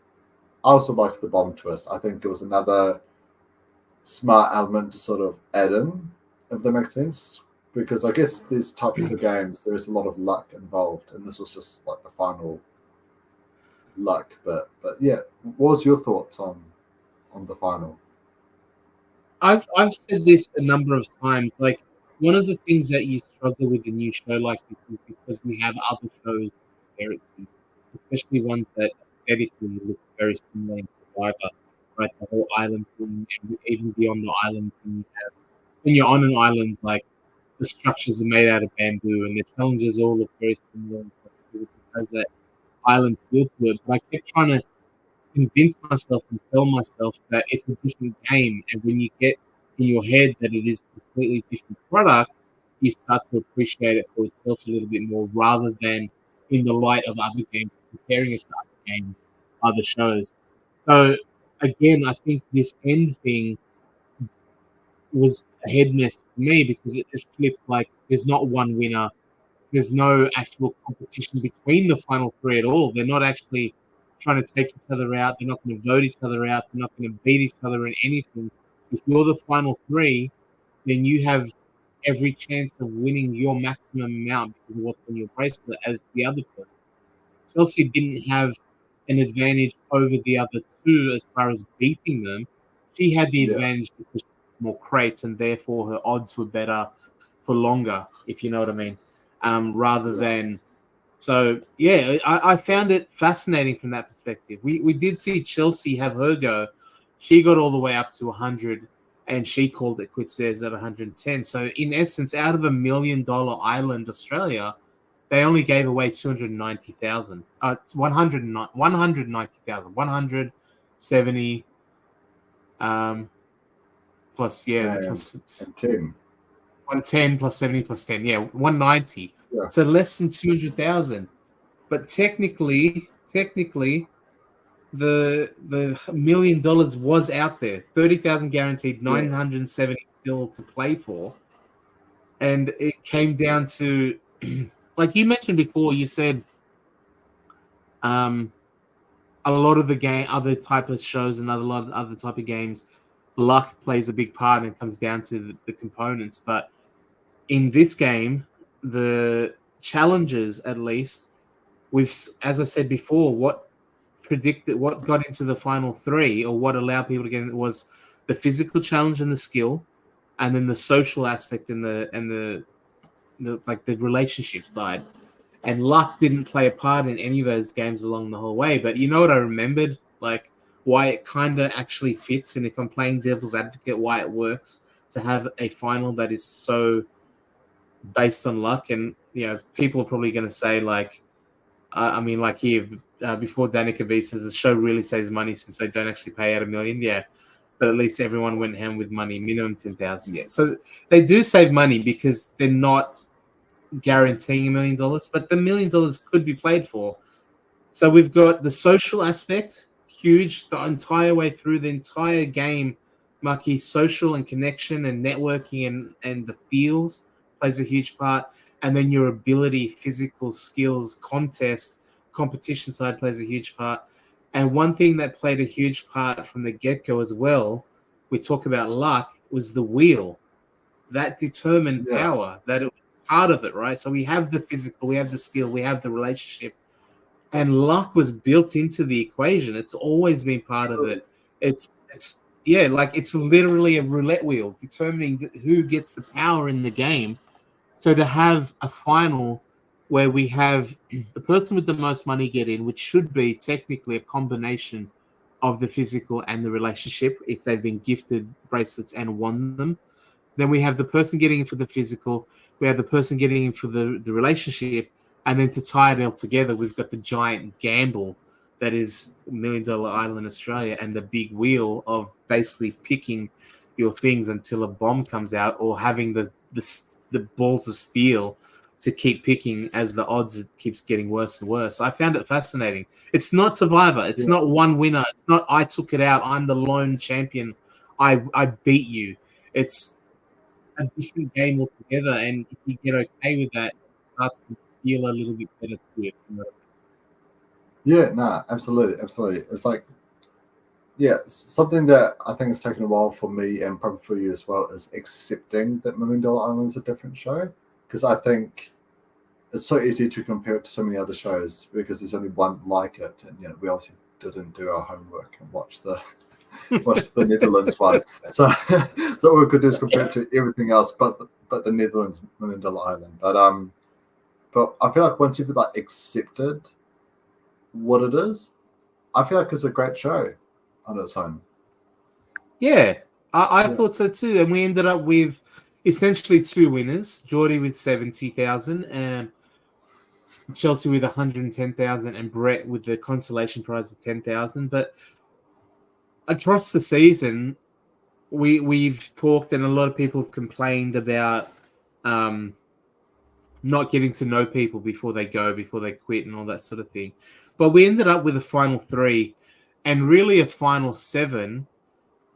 I also liked the bomb twist. I think it was another smart element to sort of add in, if that makes sense. Because I guess these types of games, there's a lot of luck involved, and this was just like the final luck. But yeah, what was your thoughts on the final? I've said this a number of times. Like, one of the things that you struggle with a new show like this is because we have other shows to compare it to, especially ones that aesthetically look very similar in Survivor, right? The whole island thing, and even beyond the island thing. You have, when you're on an island, like the structures are made out of bamboo, and the challenges all look very similar. And stuff. It just has that island feel to it. But I kept trying to convince myself and tell myself that it's a different game. And when you get in your head that it is a completely different product, you start to appreciate it for itself a little bit more rather than in the light of other games, comparing it to other games, other shows. So again, I think this end thing was a head mess for me because it just flipped like there's not one winner, there's no actual competition between the final three at all. They're not actually trying to take each other out. They're not going to vote each other out. They're not going to beat each other in anything. If you're the final three, then you have every chance of winning your maximum amount because of what's on your bracelet as the other person. Chelsea didn't have an advantage over the other two as far as beating them. She had the Yeah, advantage because she had more crates and therefore her odds were better for longer, if you know what I mean. Rather yeah, than so, yeah, I found it fascinating from that perspective. We did see Chelsea have her go. She got all the way up to 100, and she called it quits theirs at 110. So, in essence, out of $1 million island, Australia, they only gave away 290,000. 190,000. 170 plus, yeah, the and plus and Tim. 110 plus 70 plus 10. Yeah, 190. Yeah, So less than 200,000. But technically, the $1 million was out there. 30,000 guaranteed, yeah, 970 still to play for, and it came down to, like you mentioned before. You said um, a lot of the game, other type of shows, and a lot of other type of games, luck plays a big part, and it comes down to the components. But in this game, the challenges, at least, we've, as I said before, what got into the final three, or what allowed people to get in, was the physical challenge and the skill, and then the social aspect and the like the relationship side. And luck didn't play a part in any of those games along the whole way. But you know what I remembered, like why it kind of actually fits, and if I'm playing devil's advocate, why it works to have a final that is so based on luck. And people are probably going to say like, I mean, like here, before Danica B says the show really saves money since they don't actually pay out $1 million. Yeah, but at least everyone went ham with money, minimum 10,000. Yeah, so they do save money because they're not guaranteeing $1 million, but the $1 million could be played for. So we've got the social aspect, huge, the entire way through the entire game. Mucky, social and connection and networking and the feels plays a huge part. And then your ability, physical skills, competition side plays a huge part. And one thing that played a huge part from the get-go as well, we talk about luck, was the wheel. That determined yeah. power, that it was part of it, right? So we have the physical, we have the skill, we have the relationship, and luck was built into the equation. It's always been part of it. It's like it's literally a roulette wheel determining who gets the power in the game. So to have a final where we have the person with the most money get in, which should be technically a combination of the physical and the relationship if they've been gifted bracelets and won them. Then we have the person getting in for the physical. We have the person getting in for the relationship. And then to tie it all together, we've got the giant gamble that is Million Dollar Island Australia and the big wheel of basically picking your things until a bomb comes out or having the balls of steel to keep picking as the odds it keeps getting worse and worse. I found it fascinating. It's not Survivor. It's not one winner. It's not I took it out. I'm the lone champion. I beat you. It's a different game altogether, and if you get okay with that, it starts to feel a little bit better to you. Yeah, nah, absolutely, absolutely. It's like, yeah, something that I think has taken a while for me and probably for you as well is accepting that Million Dollar Island is a different show, because I think it's so easy to compare it to so many other shows because there's only one like it, and we obviously didn't do our homework and watch the Netherlands one. So all we could do is compare it to everything else, but the Netherlands Million Dollar Island. But I feel like once you've like accepted what it is, I feel like it's a great show on its own. Yeah, I thought so too. And we ended up with essentially two winners: Geordie with 70,000, and Chelsea with 110,000, and Brett with the consolation prize of 10,000. But across the season, we've talked, and a lot of people have complained about not getting to know people before they quit, and all that sort of thing. But we ended up with a final three, and really a final seven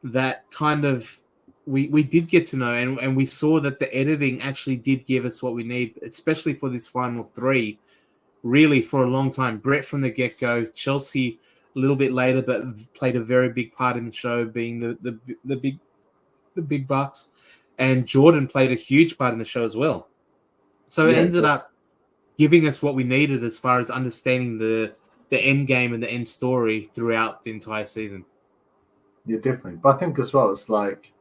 that kind of we did get to know, and we saw that the editing actually did give us what we need, especially for this final three. Really, for a long time, Brett from the get-go, Chelsea a little bit later, but played a very big part in the show, being the big bucks, and Jordan played a huge part in the show as well. So it ended up giving us what we needed as far as understanding the end game and the end story throughout the entire season. Yeah, definitely. But I think as well, it's like,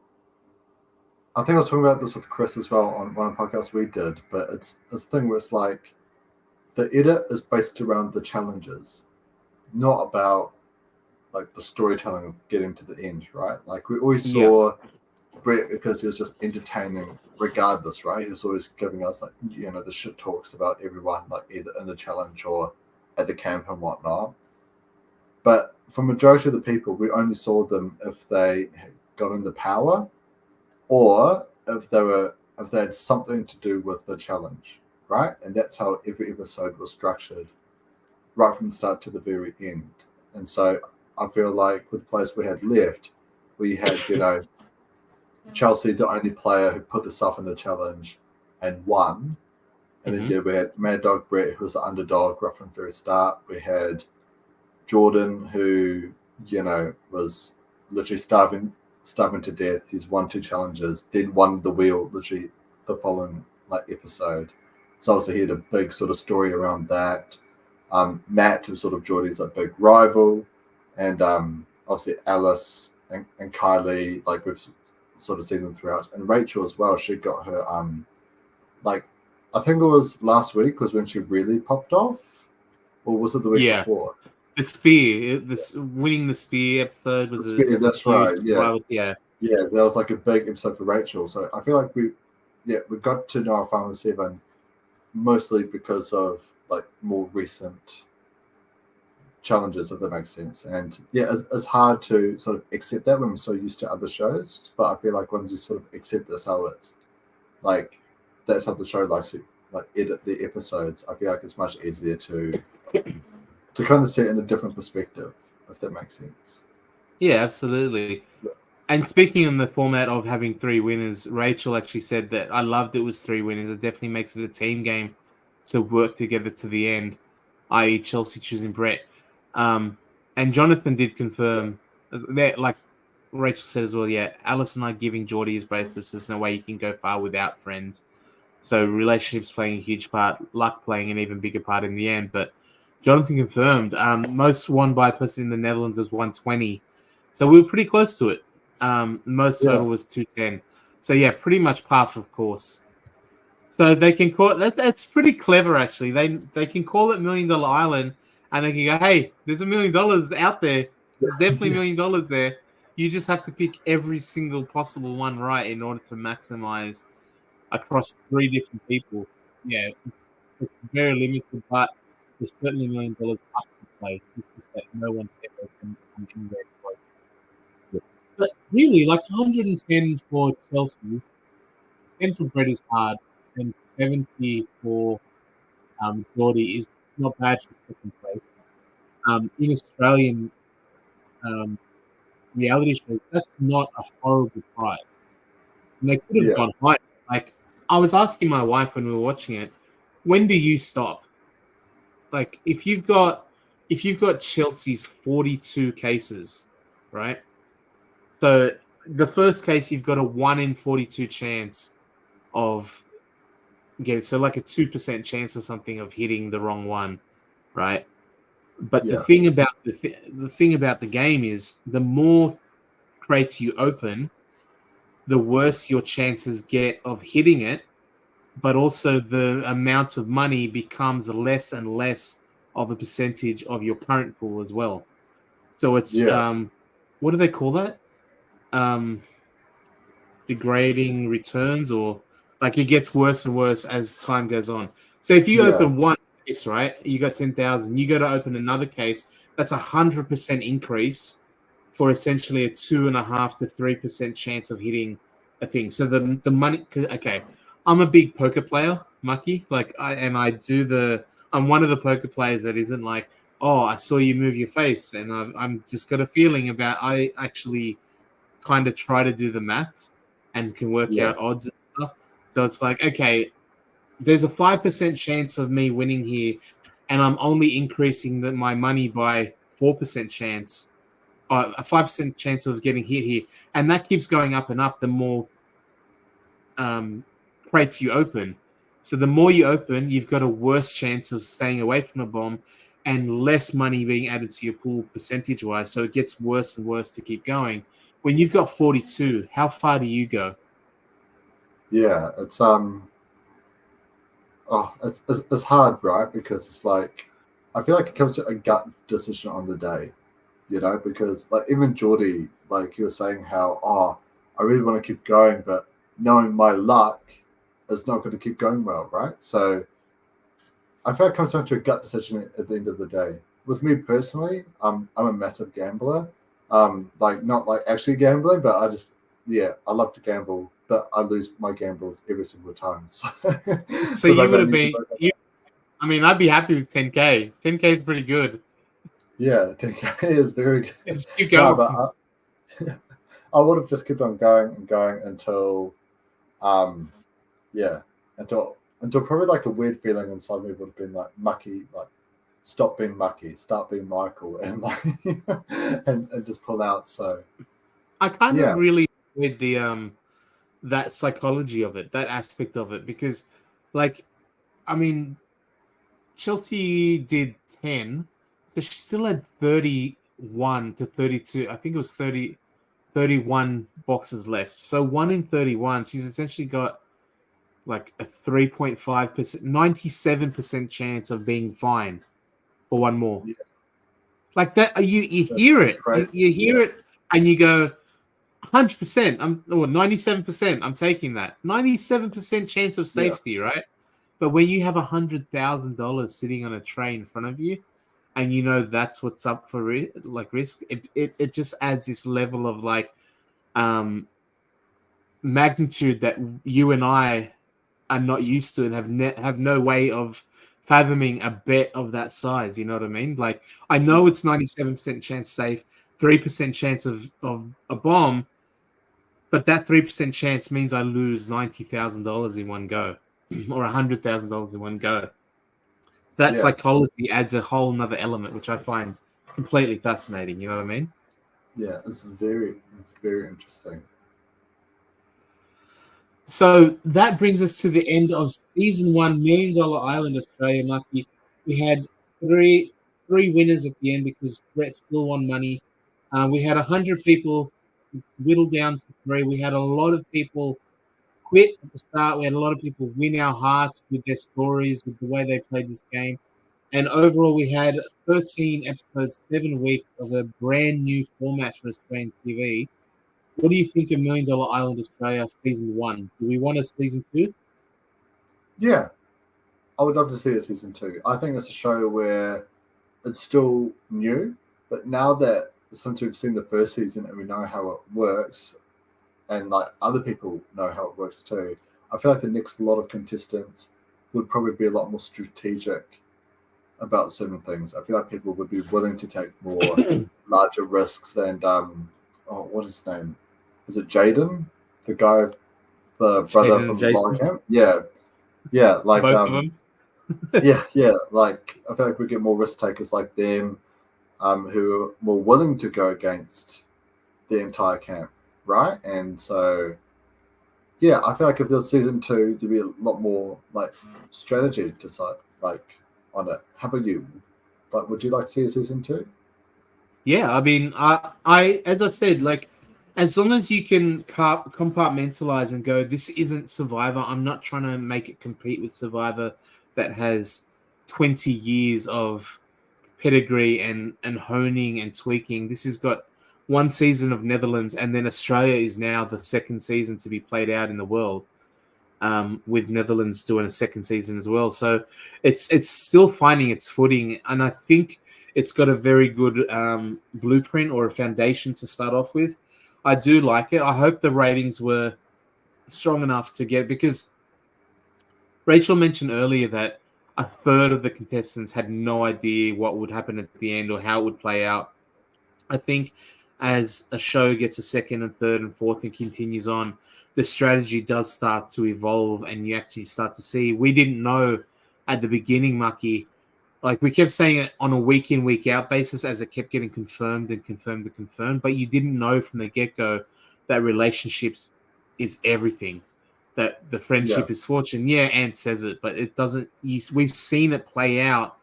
I think I was talking about this with Chris as well on one of the podcasts we did, but it's a thing where it's like the edit is based around the challenges, not about like the storytelling of getting to the end, right? Like we always saw Brett because he was just entertaining regardless, right? He was always giving us like, the shit talks about everyone, like either in the challenge or at the camp and whatnot. But for majority of the people, we only saw them if they had gotten the power or if they had something to do with the challenge, right? And that's how every episode was structured, right from the start to the very end. And so I feel like with the players we had left, we had, Chelsea, the only player who put herself in the challenge and won. And then we had Mad Dog Brett, who was the underdog right from the very start. We had Jordan, who, was literally starving to death. He's won 2 challenges, then won the wheel literally the following episode. So obviously he had a big sort of story around that. Matt, who's sort of Geordie's big rival, and obviously Alice and Kylie, like we've sort of seen them throughout, and Rachel as well. She got her I think it was last week was when she really popped off, or was it the week before? The spear, winning the spear episode was the spear, that's right. Yeah, that was like a big episode for Rachel. So I feel like we got to know our final 7 mostly because of like more recent challenges, if that makes sense. And it's hard to sort of accept that when we're so used to other shows, but I feel like once you sort of accept this, how it's like that's how the show likes to edit the episodes, I feel like it's much easier to kind of see it in a different perspective, if that makes sense. Yeah, absolutely. And speaking on the format of having 3 winners, Rachel actually said that I loved it was 3 winners. It definitely makes it a team game to work together to the end, i.e. Chelsea choosing Brett. And Jonathan did confirm that, like Rachel said as well, Alice and I giving Geordie his bracelets. There's no way you can go far without friends. So relationships playing a huge part, luck playing an even bigger part in the end. But Jonathan confirmed most won by a person in the Netherlands was 120. So we were pretty close to it. Most total was 210. So pretty much par for course. So they can call it that's pretty clever actually. They can call it $1 Million Island and they can go, hey, there's $1 million out there. There's definitely $1 million there. You just have to pick every single possible one right in order to maximize across 3 different people. Yeah, it's very limited, but there's certainly $1 million up to play. It's just that no one ever can come anywhere close. But really, like 110 for Chelsea, 10 for Brett is hard, and 70 for Geordie is not bad for second place. In Australian um, reality shows, that's not a horrible price. And they could have Yeah, gone higher. Like, I was asking my wife when we were watching it, when do you stop? Like, if you've got Chelsea's 42 cases, right? So the first case, you've got a 1 in 42 chance of getting, so like a 2% chance or something of hitting the wrong one, right? But yeah, the thing about the game is the more crates you open, the worse your chances get of hitting it, but also the amount of money becomes less and less of a percentage of your current pool as well. So it's yeah, what do they call that? Degrading returns, or like it gets worse and worse as time goes on. So if you yeah, open one case, right, you got 10,000, you go to open another case, that's 100% increase for essentially a 2.5 to 3% chance of hitting a thing. So the money, okay, I'm a big poker player, Mucky. Like I'm one of the poker players that isn't like, oh, I saw you move your face, and I'm just got a feeling about. I actually kind of try to do the maths and can work yeah, out odds and stuff. So it's like, okay, there's a 5% chance of me winning here, and I'm only increasing my money by 4% chance, a 5% chance of getting hit here, and that keeps going up and up the more crates you open. So the more you open, you've got a worse chance of staying away from a bomb and less money being added to your pool percentage wise. So it gets worse and worse to keep going. When you've got 42, how far do you go? yeah. It's hard, right? Because it's like I feel like it comes to a gut decision on the day, because like even Geordie, like he was saying how I really want to keep going, but knowing my luck is not going to keep going well, right? So I feel like it comes down to a gut decision at the end of the day. With me personally, I'm a massive gambler. Like not like actually gambling, but I love to gamble, but I lose my gambles every single time. So, So so you like would I have need to been, work on you, I mean, I'd be happy with 10K. 10K is pretty good. yeah, 10K is very good. Just keep No, going. but I would have just kept on going and going until um yeah, until probably like a weird feeling inside me would have been like mucky, like stop being mucky, start being Michael, and like and just pull out. So I kind of yeah, really enjoyed the that psychology of it, that aspect of it, because like I mean, Chelsea did 10, so she still had 31 to 32. I think it was 31 boxes left. So 1 in 31, she's essentially got like a 3.5%, 97% chance of being fine for one more. yeah, Like that, you hear that's it. crazy. You hear Yeah, it and you go, 100%, or 97%, I'm taking that. 97% chance of yeah, safety, right? But when you have $100,000 sitting on a tray in front of you, and you know that's what's up for like risk, it just adds this level of like um magnitude that you and I are not used to and have no way of fathoming a bet of that size. You know what I mean? Like I know it's 97% chance safe, 3% chance of a bomb, but that 3% chance means I lose $90,000 in one go, or $100,000 in one go. That yeah, psychology adds a whole nother element, which I find completely fascinating. You know what I mean? yeah. It's very, very interesting. So that brings us to the end of season one, $1 Million Island Australia, Mucky. We had three three winners at the end because Brett still won money. We had 100 people whittled down to three. We had a lot of people quit at the start. We had a lot of people win our hearts with their stories, with the way they played this game. And overall, we had 13 episodes, 7 weeks of a brand new format for Australian TV. What do you think of Million Dollar Island Australia season 1? Do we want a season 2? Yeah, I would love to see a season 2. I think it's a show where it's still new, but now that since we've seen the first season and we know how it works, and like other people know how it works too, I feel like the next lot of contestants would probably be a lot more strategic about certain things. I feel like people would be willing to take more larger risks and what is his name? Is it Jaden? The guy, the brother Jaden and from Jason, Camp? Yeah. Yeah, like both of them. yeah, like I feel like we get more risk takers like them, who are more willing to go against the entire camp, right? And so yeah, I feel like if there was season 2, there'd be a lot more like strategy to like on it. How about you? Like, would you like to see a season 2? Yeah, I mean, I, as I said, like, as long as you can compartmentalize and go, this isn't Survivor. I'm not trying to make it compete with Survivor that has 20 years of pedigree and honing and tweaking. This has got 1 season of Netherlands, and then Australia is now the second season to be played out in the world, with Netherlands doing a second season as well. So it's still finding its footing, and I think it's got a very good blueprint or a foundation to start off with. I do like it. I hope the ratings were strong enough to get, because Rachel mentioned earlier that a third of the contestants had no idea what would happen at the end or how it would play out. I think as a show gets a second and third and fourth and continues on, the strategy does start to evolve, and you actually start to see. We didn't know at the beginning, Mucky. Like, we kept saying it on a week in, week out basis as it kept getting confirmed and confirmed and confirmed, but you didn't know from the get go that relationships is everything. That the Yeah, friendship is fortune. Yeah, Ant says it, but it doesn't. We've seen it play out,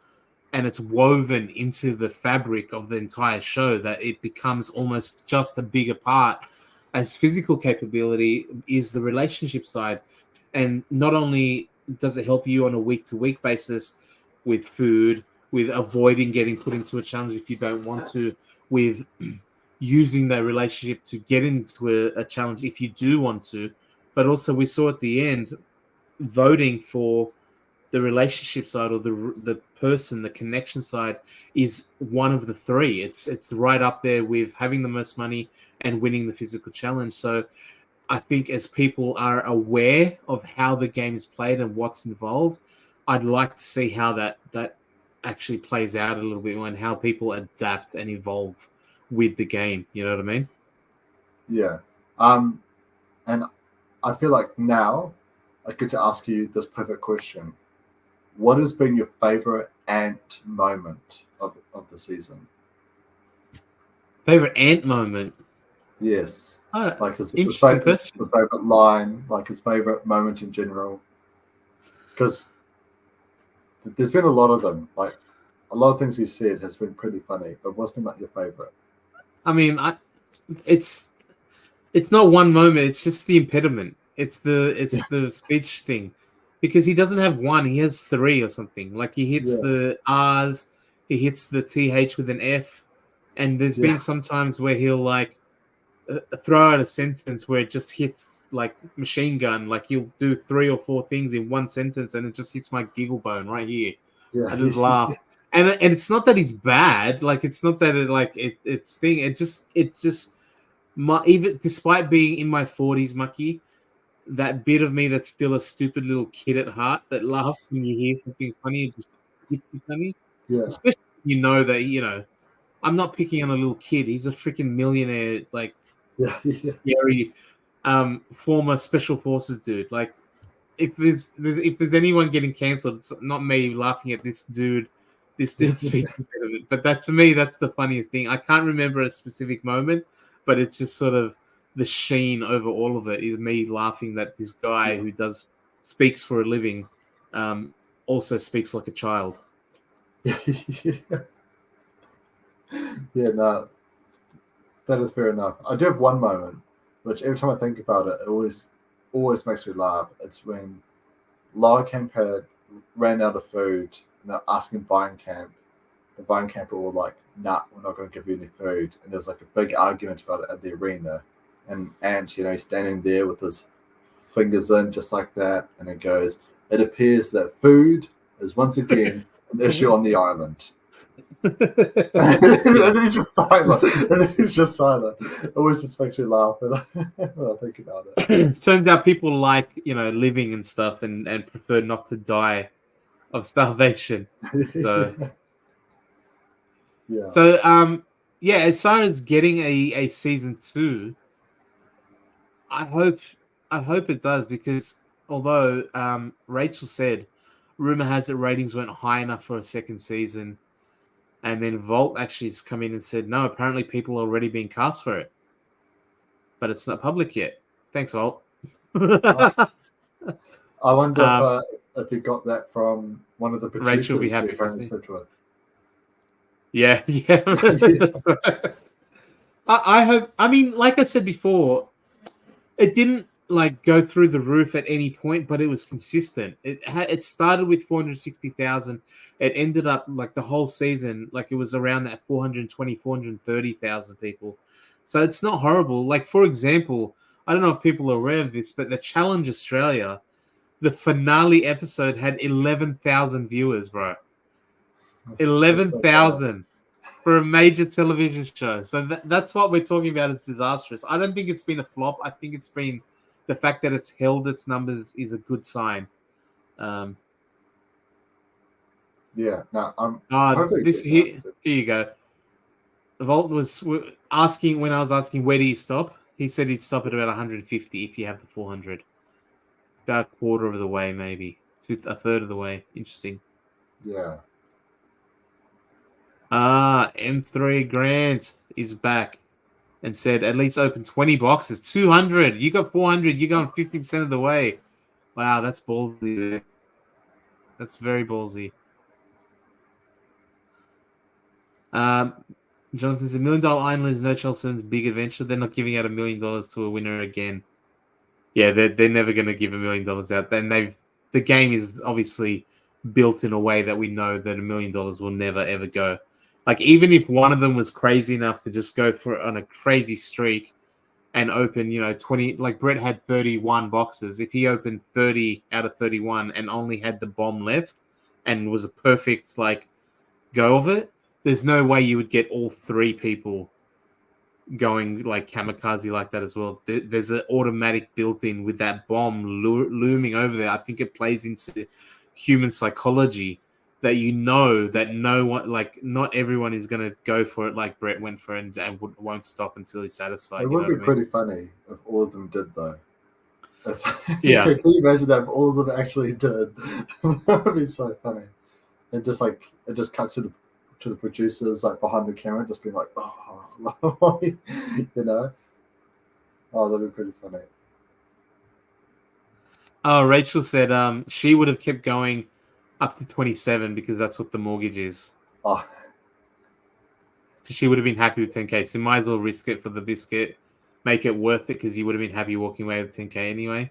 and it's woven into the fabric of the entire show that it becomes almost just a bigger part. As physical capability is the relationship side, and not only does it help you on a week to week basis with food, with avoiding getting put into a challenge if you don't want to, with using that relationship to get into a challenge if you do want to, but also we saw at the end voting for the relationship side or the person, the connection side is one of the three. It's right up there with having the most money and winning the physical challenge. So I think as people are aware of how the game is played and what's involved, I'd like to see how that actually plays out a little bit more and how people adapt and evolve with the game. You know what I mean? yeah. And I feel like now I get to ask you this perfect question. What has been your favorite Ant moment of the season? Favorite Ant moment? Yes. Oh, Like interesting his question. favorite line, like his favorite moment in general. Because there's been a lot of them. Like a lot of things he said has been pretty funny. But what's been like your favorite? I mean, it's it's not one moment. It's just the impediment. Yeah, It's the speech thing, because he doesn't have one. He has three or something. Like, he hits yeah, the R's, he hits the TH with an F, and there's been yeah, some times where he'll like throw out a sentence where it just hits like machine gun. Like, he'll do 3 or 4 things in one sentence, and it just hits my giggle bone right here. I just yeah, laugh. And it's not that he's bad. Like, it's not that it's thing. It just even despite being in my 40s, Mucky, that bit of me that's still a stupid little kid at heart that laughs when you hear something funny and just hits you funny. yeah, Especially when you know that, I'm not picking on a little kid. He's a freaking millionaire, like, yeah, yeah, scary former special forces dude. Like, if there's anyone getting cancelled, it's not me laughing at this dude. This dude's speech impediment. But that, to me, that's the funniest thing. I can't remember a specific moment, but it's just sort of the sheen over all of it is me laughing that this guy yeah, who does speaks for a living, also speaks like a child. yeah. Yeah, no, that is fair enough. I do have one moment, which every time I think about it, it always always makes me laugh. It's when Lower Camp had ran out of food and they're asking Vine Camp. The Vine Camper were like, "Nah, we're not going to give you any food." And there was like a big argument about it at the arena. And Ant, he's standing there with his fingers in just like that, and it goes, "It appears that food is once again an issue on the island." And then he's just silent. It always just makes me laugh when I think about it. Turns out people like, living and stuff and prefer not to die of starvation. So yeah. So as far as getting a season 2, I hope it does, because although Rachel said rumor has it ratings weren't high enough for a second season, and then Vault actually has come in and said no, apparently people are already being cast for it, but it's not public yet. Thanks, Vault. I wonder if he got that from one of the producers Rachel will be happy he apparently slept with. Yeah. That's right. I hope. I mean, like I said before, it didn't go through the roof at any point, but it was consistent. It started with 460,000. It ended up the whole season, it was around that 420, 430,000 people. So it's not horrible. For example, I don't know if people are aware of this, but the Challenge Australia, the finale episode had 11,000 viewers, bro. 11,000 for a major television show. So that's what we're talking about. It's disastrous. I don't think it's been a flop. I think it's been the fact that it's held its numbers is a good sign. Yeah. No, I'm. Here you go. Vault was asking, when I was asking where do you stop, he said he'd stop at about 150 if you have the 400. About a quarter of the way, maybe a third of the way. Interesting. Yeah. M3 Grant is back and said at least open 20 boxes. 200. You got 400. You're going 50% of the way. Wow, that's ballsy. That's very ballsy. Jonathan said, $1 Million Island is no Chelsea's big adventure. They're not giving out $1 million to a winner again. Yeah, they're never going to give $1 million out. Then the game is obviously built in a way that we know that $1 million will never ever go. Even if one of them was crazy enough to just go for on a crazy streak and open, 20, Brett had 31 boxes. If he opened 30 out of 31 and only had the bomb left and was a perfect go of it, there's no way you would get all 3 people going kamikaze like that as well. There's an automatic built-in with that bomb looming over there. I think it plays into human psychology that that no one, not everyone is going to go for it like Brett went for it and won't stop until he's satisfied. It would be pretty funny if all of them did, though. Yeah. Can you imagine that if all of them actually did? That would be so funny. And just it just cuts to the producers behind the camera, just being like, oh, Oh, that'd be pretty funny. Oh, Rachel said she would have kept going up to 27 because that's what the mortgage is. Oh. She would have been happy with 10K. So might as well risk it for the biscuit, make it worth it, because you would have been happy walking away with 10K anyway.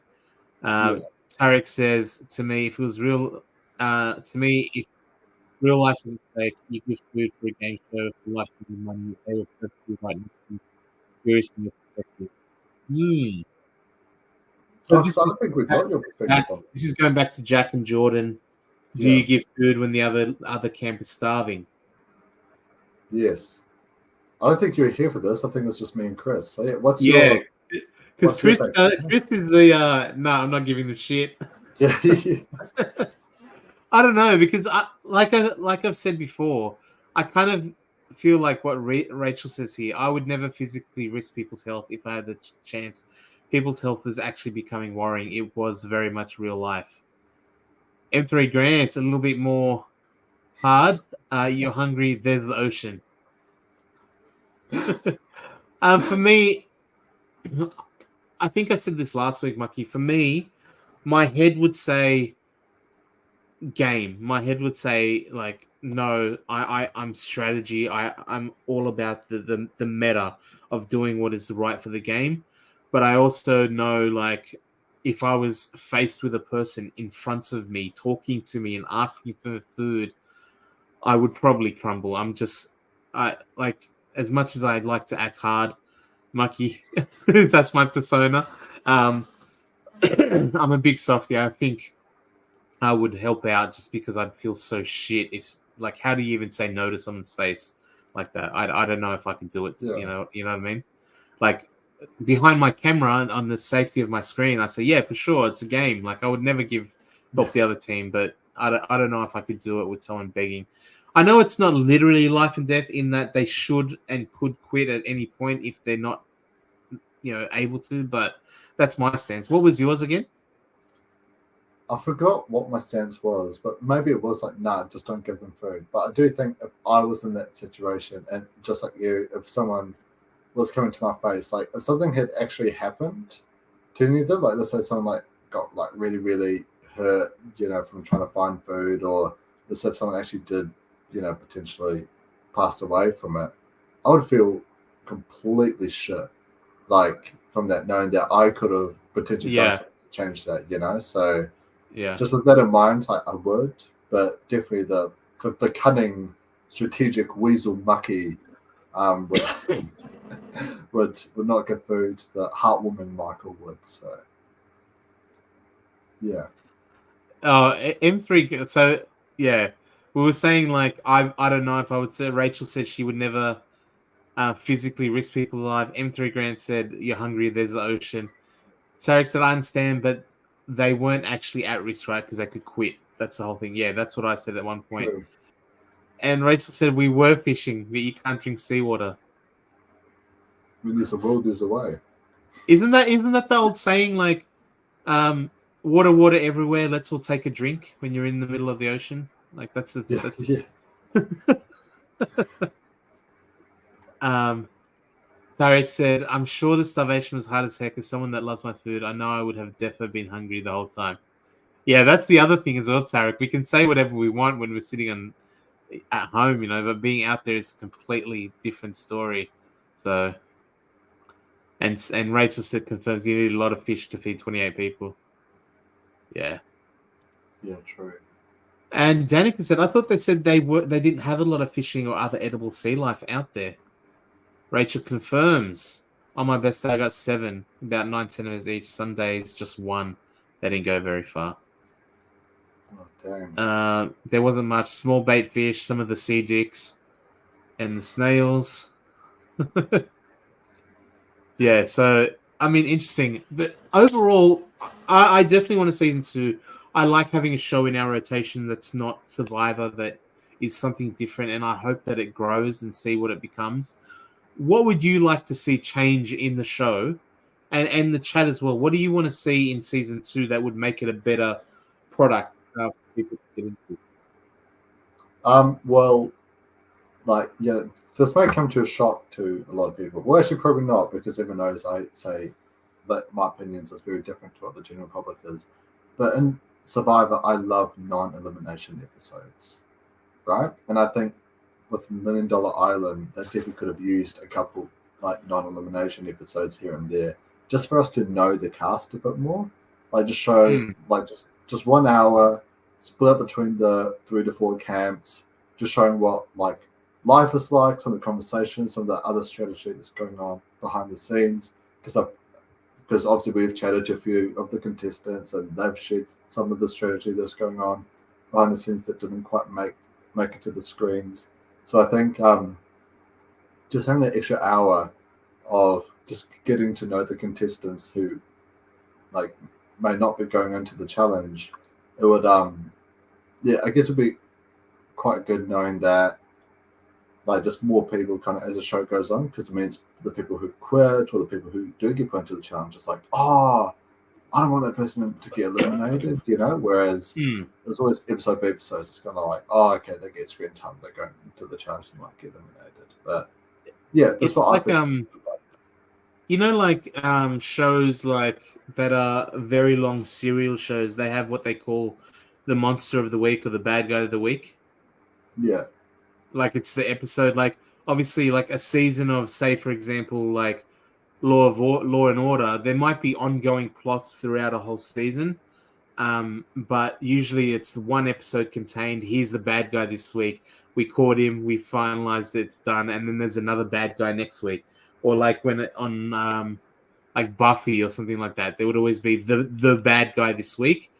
Tarek says, to me, if real life is at stake, you give food for a game show, for life is money, they will perfectly right now. Curious from your perspective. So I don't think we got your perspective on this. Is going back to Jack and Jordan. Do you give food when the other camp is starving? Yes. I don't think you're here for this. I think it's just me and Chris. So what's because Chris is the no, I'm not giving them shit. Yeah. I don't know, because like I've said before, I kind of feel like what Rachel says here. I would never physically risk people's health if I had the chance. People's health is actually becoming worrying. It was very much real life. M3 Grant, a little bit more hard. You're hungry. There's the ocean. For me, I think I said this last week, Mucky. For me, my head would say game. My head would say no. I'm strategy. I'm all about the meta of doing what is right for the game. But I also know if I was faced with a person in front of me, talking to me and asking for food, I would probably crumble. I like, as much as I'd like to act hard, Mucky, that's my persona. I'm a big softie. I think I would help out just because I'd feel so shit if, like, how do you even say no to someone's face like that? I don't know if I could do it. Yeah. You know what I mean? Like, behind my camera on the safety of my screen, I say, yeah, for sure, it's a game. Like, I would never help the other team, but I don't know if I could do it with someone begging. I know it's not literally life and death in that they should and could quit at any point if they're not, able to, but that's my stance. What was yours again? I forgot what my stance was, but maybe it was like, nah, just don't give them food. But I do think if I was in that situation, and just like you, if someone was coming to my face, like if something had actually happened to any of them, like let's say someone like got like really, really hurt, from trying to find food, or let's say if someone actually did, potentially pass away from it, I would feel completely shit, like from that, knowing that I could have potentially done something to change that, So Yeah. just with that in mind, like I would, but definitely the cunning, strategic weasel Mucky would would not give food. The heartwarming Michael would. So yeah. Oh, M3. So yeah, we were saying, like, I don't know if I would say. Rachel said she would never physically risk people alive. M3 Grant said, "You're hungry. There's the ocean." Tarek said, "I understand, but they weren't actually at risk, right? Because they could quit. That's the whole thing." Yeah, that's what I said at one point. True. And Rachel said, "We were fishing, but you can't drink seawater." When there's a will, there's a way. Isn't that the old saying, like, water everywhere, let's all take a drink when you're in the middle of the ocean? Like, that's Tarek said, "I'm sure the starvation was hard as heck. As someone that loves my food, I know I would have definitely been hungry the whole time." Yeah, that's the other thing as well, Tarek. We can say whatever we want when we're sitting at home, but being out there is a completely different story. So, and Rachel said, confirms you need a lot of fish to feed 28 people. Yeah. Yeah, true. And Danica said, "I thought they said they didn't have a lot of fishing or other edible sea life out there." Rachel confirms, "On my best day, I got 7, about 9 centimeters each. Some days, just 1. They didn't go very far." Oh, dang. There wasn't much. Small bait fish, some of the sea dicks, and the snails. Yeah, so, I mean, interesting. But overall, I definitely want a season 2. I like having a show in our rotation that's not Survivor, that is something different, and I hope that it grows and see what it becomes. What would you like to see change in the show, and the chat as well? What do you want to see in season 2 that would make it a better product for people to get into? Well, like, yeah, this may come to a shock to a lot of people. Well, actually, probably not, because everyone knows I say that my opinions is very different to what the general public is. But in Survivor, I love non-elimination episodes, right? And I think with Million Dollar Island, they definitely could have used a couple like non-elimination episodes here and there, just for us to know the cast a bit more. Like just show like just 1 hour split up between the 3 to 4 camps, just showing what like life is like, some of the conversations, some of the other strategy that's going on behind the scenes. Because obviously we've chatted to a few of the contestants and they've shared some of the strategy that's going on behind the scenes that didn't quite make it to the screens. So I think just having that extra hour of just getting to know the contestants who like may not be going into the challenge, it would yeah, I guess it would be quite good knowing that like just more people kind of as the show goes on, because it means the people who quit or the people who do get put into the challenge, it's like, oh, I don't want that person to get eliminated, whereas it's always episode by episode. It's kind of like, oh, okay, they get screen time, they're going into the challenge, they might get eliminated. But yeah, that's It's what like, I personally like shows like that are very long serial shows. They have what they call the monster of the week or the bad guy of the week. Yeah. Like, it's the episode, like, obviously, like a season of, say, for example, like Law and Order, there might be ongoing plots throughout a whole season. But usually it's one episode contained. Here's the bad guy this week. We caught him. We finalized it's done, and then there's another bad guy next week. Or like when on like Buffy or something like that, there would always be the bad guy this week,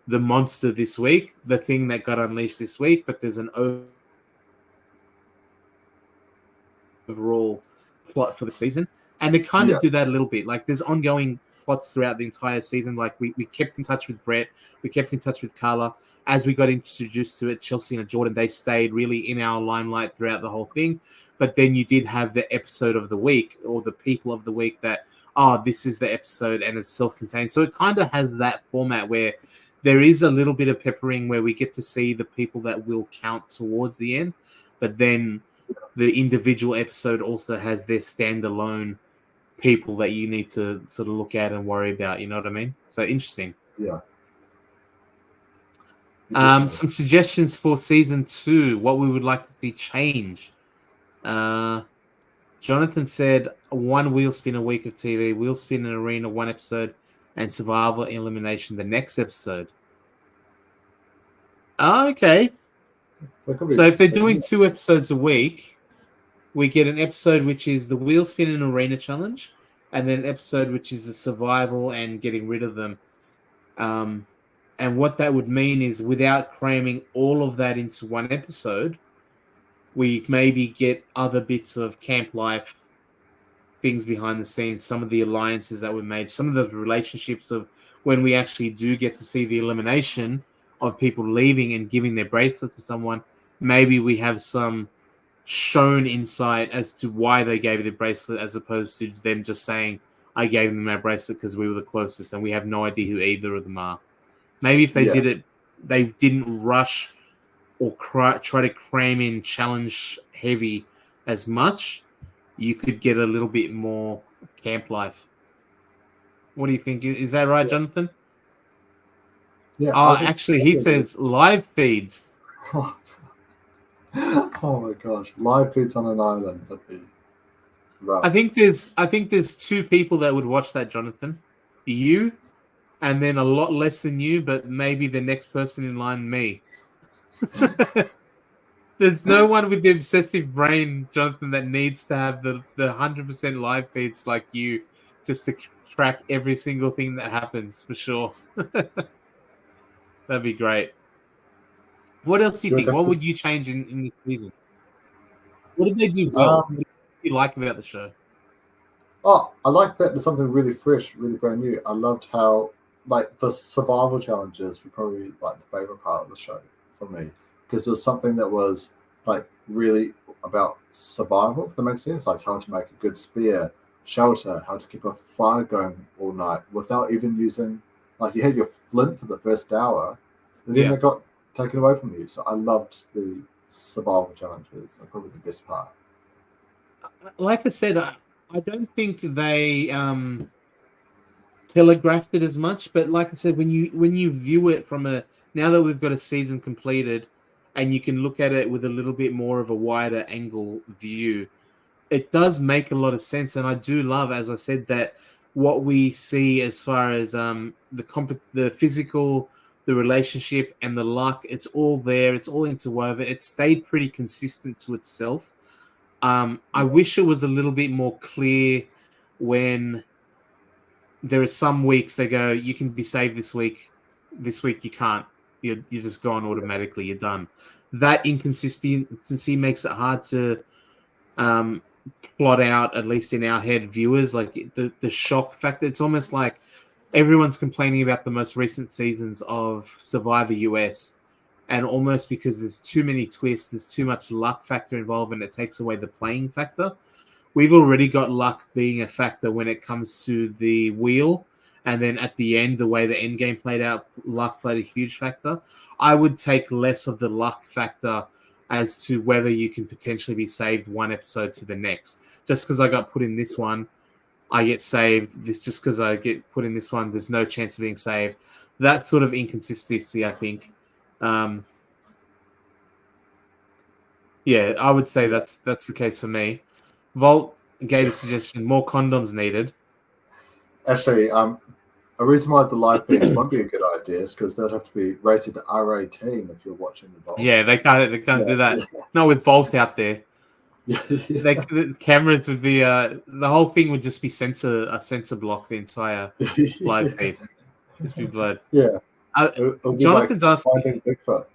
the monster this week, the thing that got unleashed this week. But there's an overall plot for the season, and they kind of do that a little bit. Like there's ongoing plots throughout the entire season. Like we kept in touch with Brett, we kept in touch with Carla. As we got introduced to it, Chelsea and Jordan, they stayed really in our limelight throughout the whole thing. But then you did have the episode of the week or the people of the week that, this is the episode and it's self-contained. So it kind of has that format where there is a little bit of peppering where we get to see the people that will count towards the end. But then the individual episode also has their standalone people that you need to sort of look at and worry about. You know what I mean? So interesting. Yeah. Some suggestions for season 2, what we would like to see change. Jonathan said 1 wheel spin a week of TV, wheel spin an arena 1 episode, and survival elimination the next episode. Oh, okay. So if they're doing 2 episodes a week, we get an episode which is the wheel spin and arena challenge, and then an episode which is the survival and getting rid of them. And what that would mean is, without cramming all of that into 1 episode, we maybe get other bits of camp life, things behind the scenes, some of the alliances that were made, some of the relationships of when we actually do get to see the elimination of people leaving and giving their bracelet to someone. Maybe we have some shown insight as to why they gave the bracelet, as opposed to them just saying, I gave them our bracelet because we were the closest and we have no idea who either of them are. Maybe if they did it, they didn't rush or try to cram in challenge heavy as much, you could get a little bit more camp life. What do you think? Is that right, Jonathan? Yeah. Actually, he says live feeds. Oh my gosh, live feeds on an island. That'd be rough. I think there's 2 people that would watch that, Jonathan. You, and then a lot less than you, but maybe the next person in line, me. There's no one with the obsessive brain, Jonathan, that needs to have the 100% live feeds like you, just to track every single thing that happens, for sure. That'd be great. What else do you think? What would you change in this season? What did they do well? What did you like about the show? Oh, I liked that there's something really fresh, really brand new. I loved how, like, the survival challenges were probably like the favorite part of the show for me, because it was something that was like really about survival, if that makes sense, like how to make a good spear, shelter, how to keep a fire going all night without even using, like, you had your flint for the first hour, and then they got taken away from you. So I loved the survival challenges. They're probably the best part. Like I said, I don't think they telegraphed it as much, but like I said, when you view it from now that we've got a season completed and you can look at it with a little bit more of a wider angle view, it does make a lot of sense. And I do love, as I said, that what we see as far as the physical, the relationship, and the luck, it's all there. It's all interwoven. It stayed pretty consistent to itself. I wish it was a little bit more clear when there are some weeks they go, you can be saved this week. This week you can't. You're just gone automatically. You're done. That inconsistency makes it hard to plot out, at least in our head, viewers. Like the shock factor. It's almost like everyone's complaining about the most recent seasons of Survivor US, and almost because there's too many twists, there's too much luck factor involved, and it takes away the playing factor. We've already got luck being a factor when it comes to the wheel, and then at the end, the way the end game played out, luck played a huge factor. I would take less of the luck factor as to whether you can potentially be saved one episode to the next. Just because I got put in this one, I get saved. This just because I get put in this one, there's no chance of being saved. That sort of inconsistency, I think. I would say that's the case for me. Volt gave a suggestion: more condoms needed. Actually, a reason why the live feeds won't be a good idea is because they'd have to be rated R18 if you're watching the Vault. Yeah, they can't do that. Not with Vault out there. The cameras would be the whole thing would just be a sensor block, the entire live feed. Just be blood. Yeah. Jonathan's like asking finding Bigfoot.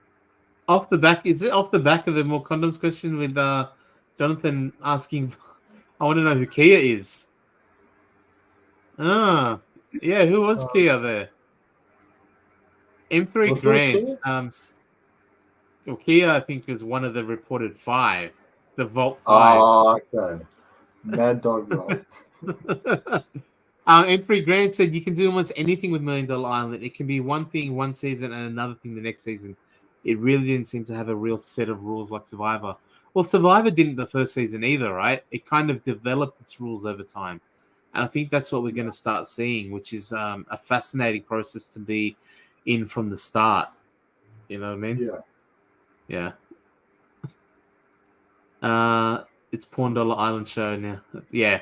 off the back. Is it off the back of the more condoms question with Jonathan asking? I want to know who Kia is. Yeah, who was Kia there? M3 Grant. Well, Kia, I think, was one of the reported 5. The Vault 5. Oh, okay. Mad Dog Roll. M3 Grant said you can do almost anything with $1 Million Island. It can be one thing one season and another thing the next season. It really didn't seem to have a real set of rules like Survivor. Well, Survivor didn't the first season either, right? It kind of developed its rules over time. And I think that's what we're going to start seeing, which is a fascinating process to be in from the start. You know what I mean? Yeah. It's Porn Dollar Island show now. Yeah.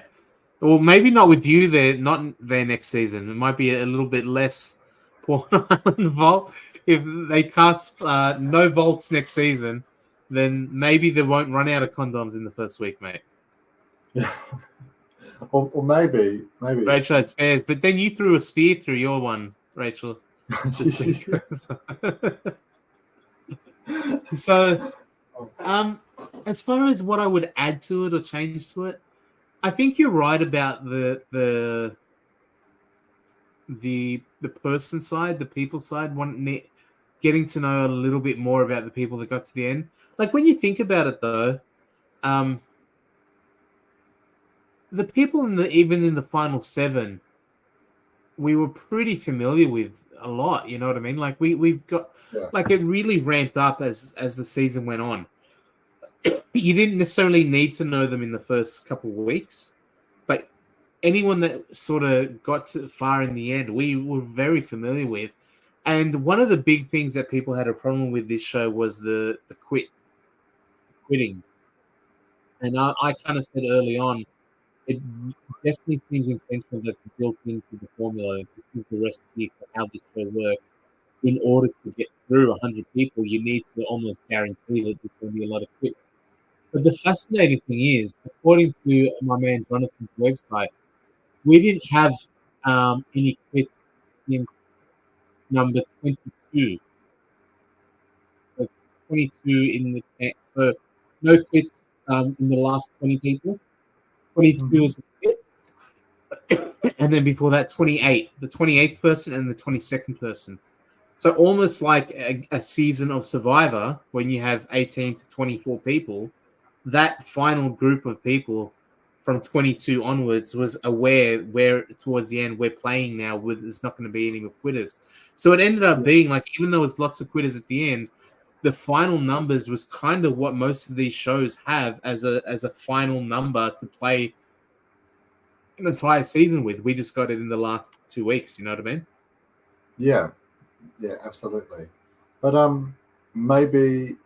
Well, maybe not with you there, not there next season. It might be a little bit less Porn Island Vault. If they cast no vaults next season, then maybe they won't run out of condoms in the first week, mate. Yeah. Or maybe. Rachel had spares, but then you threw a spear through your one, Rachel. So, as far as what I would add to it or change to it, I think you're right about the person side, the people side, getting to know a little bit more about the people that got to the end. Like when you think about it, though, the people even in the final 7, we were pretty familiar with a lot. You know what I mean? Like we've got like it really ramped up as the season went on. You didn't necessarily need to know them in the first couple of weeks, but anyone that sort of got to far in the end, we were very familiar with. And one of the big things that people had a problem with this show was the quitting. And I kind of said early on, it definitely seems intentional that's built into the formula. This is the recipe for how this show works. In order to get through 100 people, you need to almost guarantee that there's going to be a lot of quits. But the fascinating thing is, according to my man Jonathan's website, we didn't have any quits in number 22. So 22 in the so no quits in the last 20 people. 22 is a quit. And then before that, 28. The 28th person and the 22nd person. So almost like a season of Survivor, when you have 18 to 24 people, that final group of people from 22 onwards was aware where towards the end we're playing now with there's not going to be any more quitters. So it ended up being like, even though it's lots of quitters at the end, the final numbers was kind of what most of these shows have as a final number to play an entire season with. We just got it in the last 2 weeks. You know what I mean? Yeah, absolutely. But maybe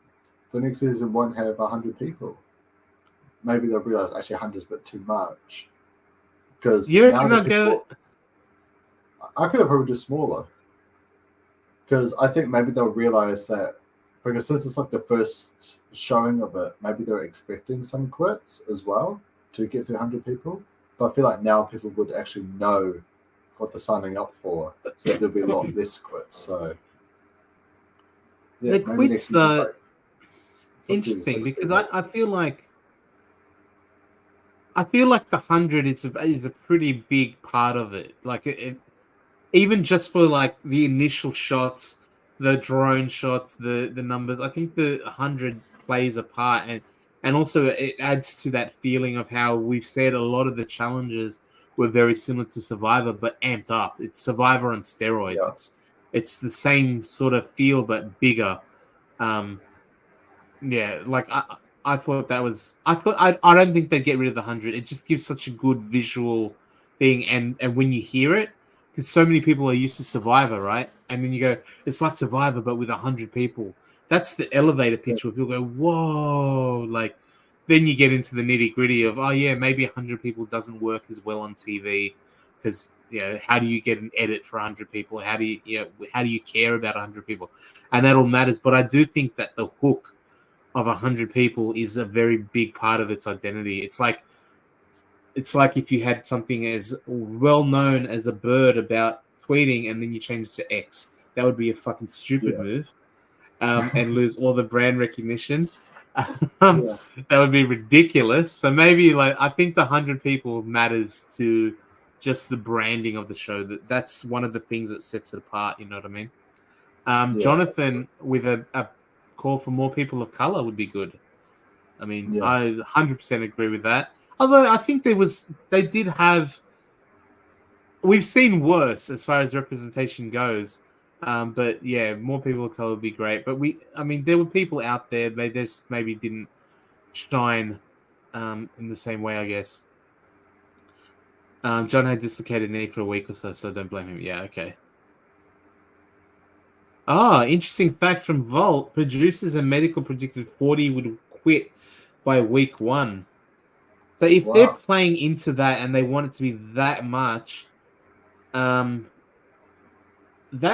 the next season won't have 100 people. Maybe they'll realize actually 100's a bit too much. Because I could have probably just smaller. Because I think maybe they'll realize that, because since it's like the first showing of it, maybe they're expecting some quits as well to get through 100 people. But I feel like now people would actually know what they're signing up for, so there'll be a lot less quits. So the quits, though, interesting because I feel like the 100 is a pretty big part of it. Like it even just for like the initial shots, the drone shots, the numbers. I think the 100 plays a part, and also it adds to that feeling of how we've said a lot of the challenges were very similar to Survivor, but amped up. It's Survivor on steroids. Yeah. It's the same sort of feel, but bigger. Like I thought that was. I don't think they'd get rid of the 100. It just gives such a good visual thing, and when you hear it, because so many people are used to Survivor, right? And then you go, it's like Survivor, but with 100 people. That's the elevator pitch where people go, whoa, like. Then you get into the nitty gritty of, maybe 100 people doesn't work as well on TV because how do you get an edit for 100 people? How do you care about 100 people? And that all matters. But I do think that the hook of 100 people is a very big part of its identity. It's like if you had something as well known as a bird about tweeting, and then you change it to X. That would be a fucking stupid move, and lose all the brand recognition. That would be ridiculous. So maybe I think the 100 people matters to just the branding of the show. That's one of the things that sets it apart. You know what I mean? Jonathan with a call for more people of color would be good. I mean, I 100% agree with that. Although I think they did have. We've seen worse as far as representation goes. But yeah, more people of color would be great. But there were people out there. They just maybe didn't shine in the same way, I guess. John had dislocated knee for a week or so don't blame him. Yeah, okay. Interesting fact from Volt. Producers and medical predicted 40 would quit by week 1. So if they're playing into that and they want it to be that much, that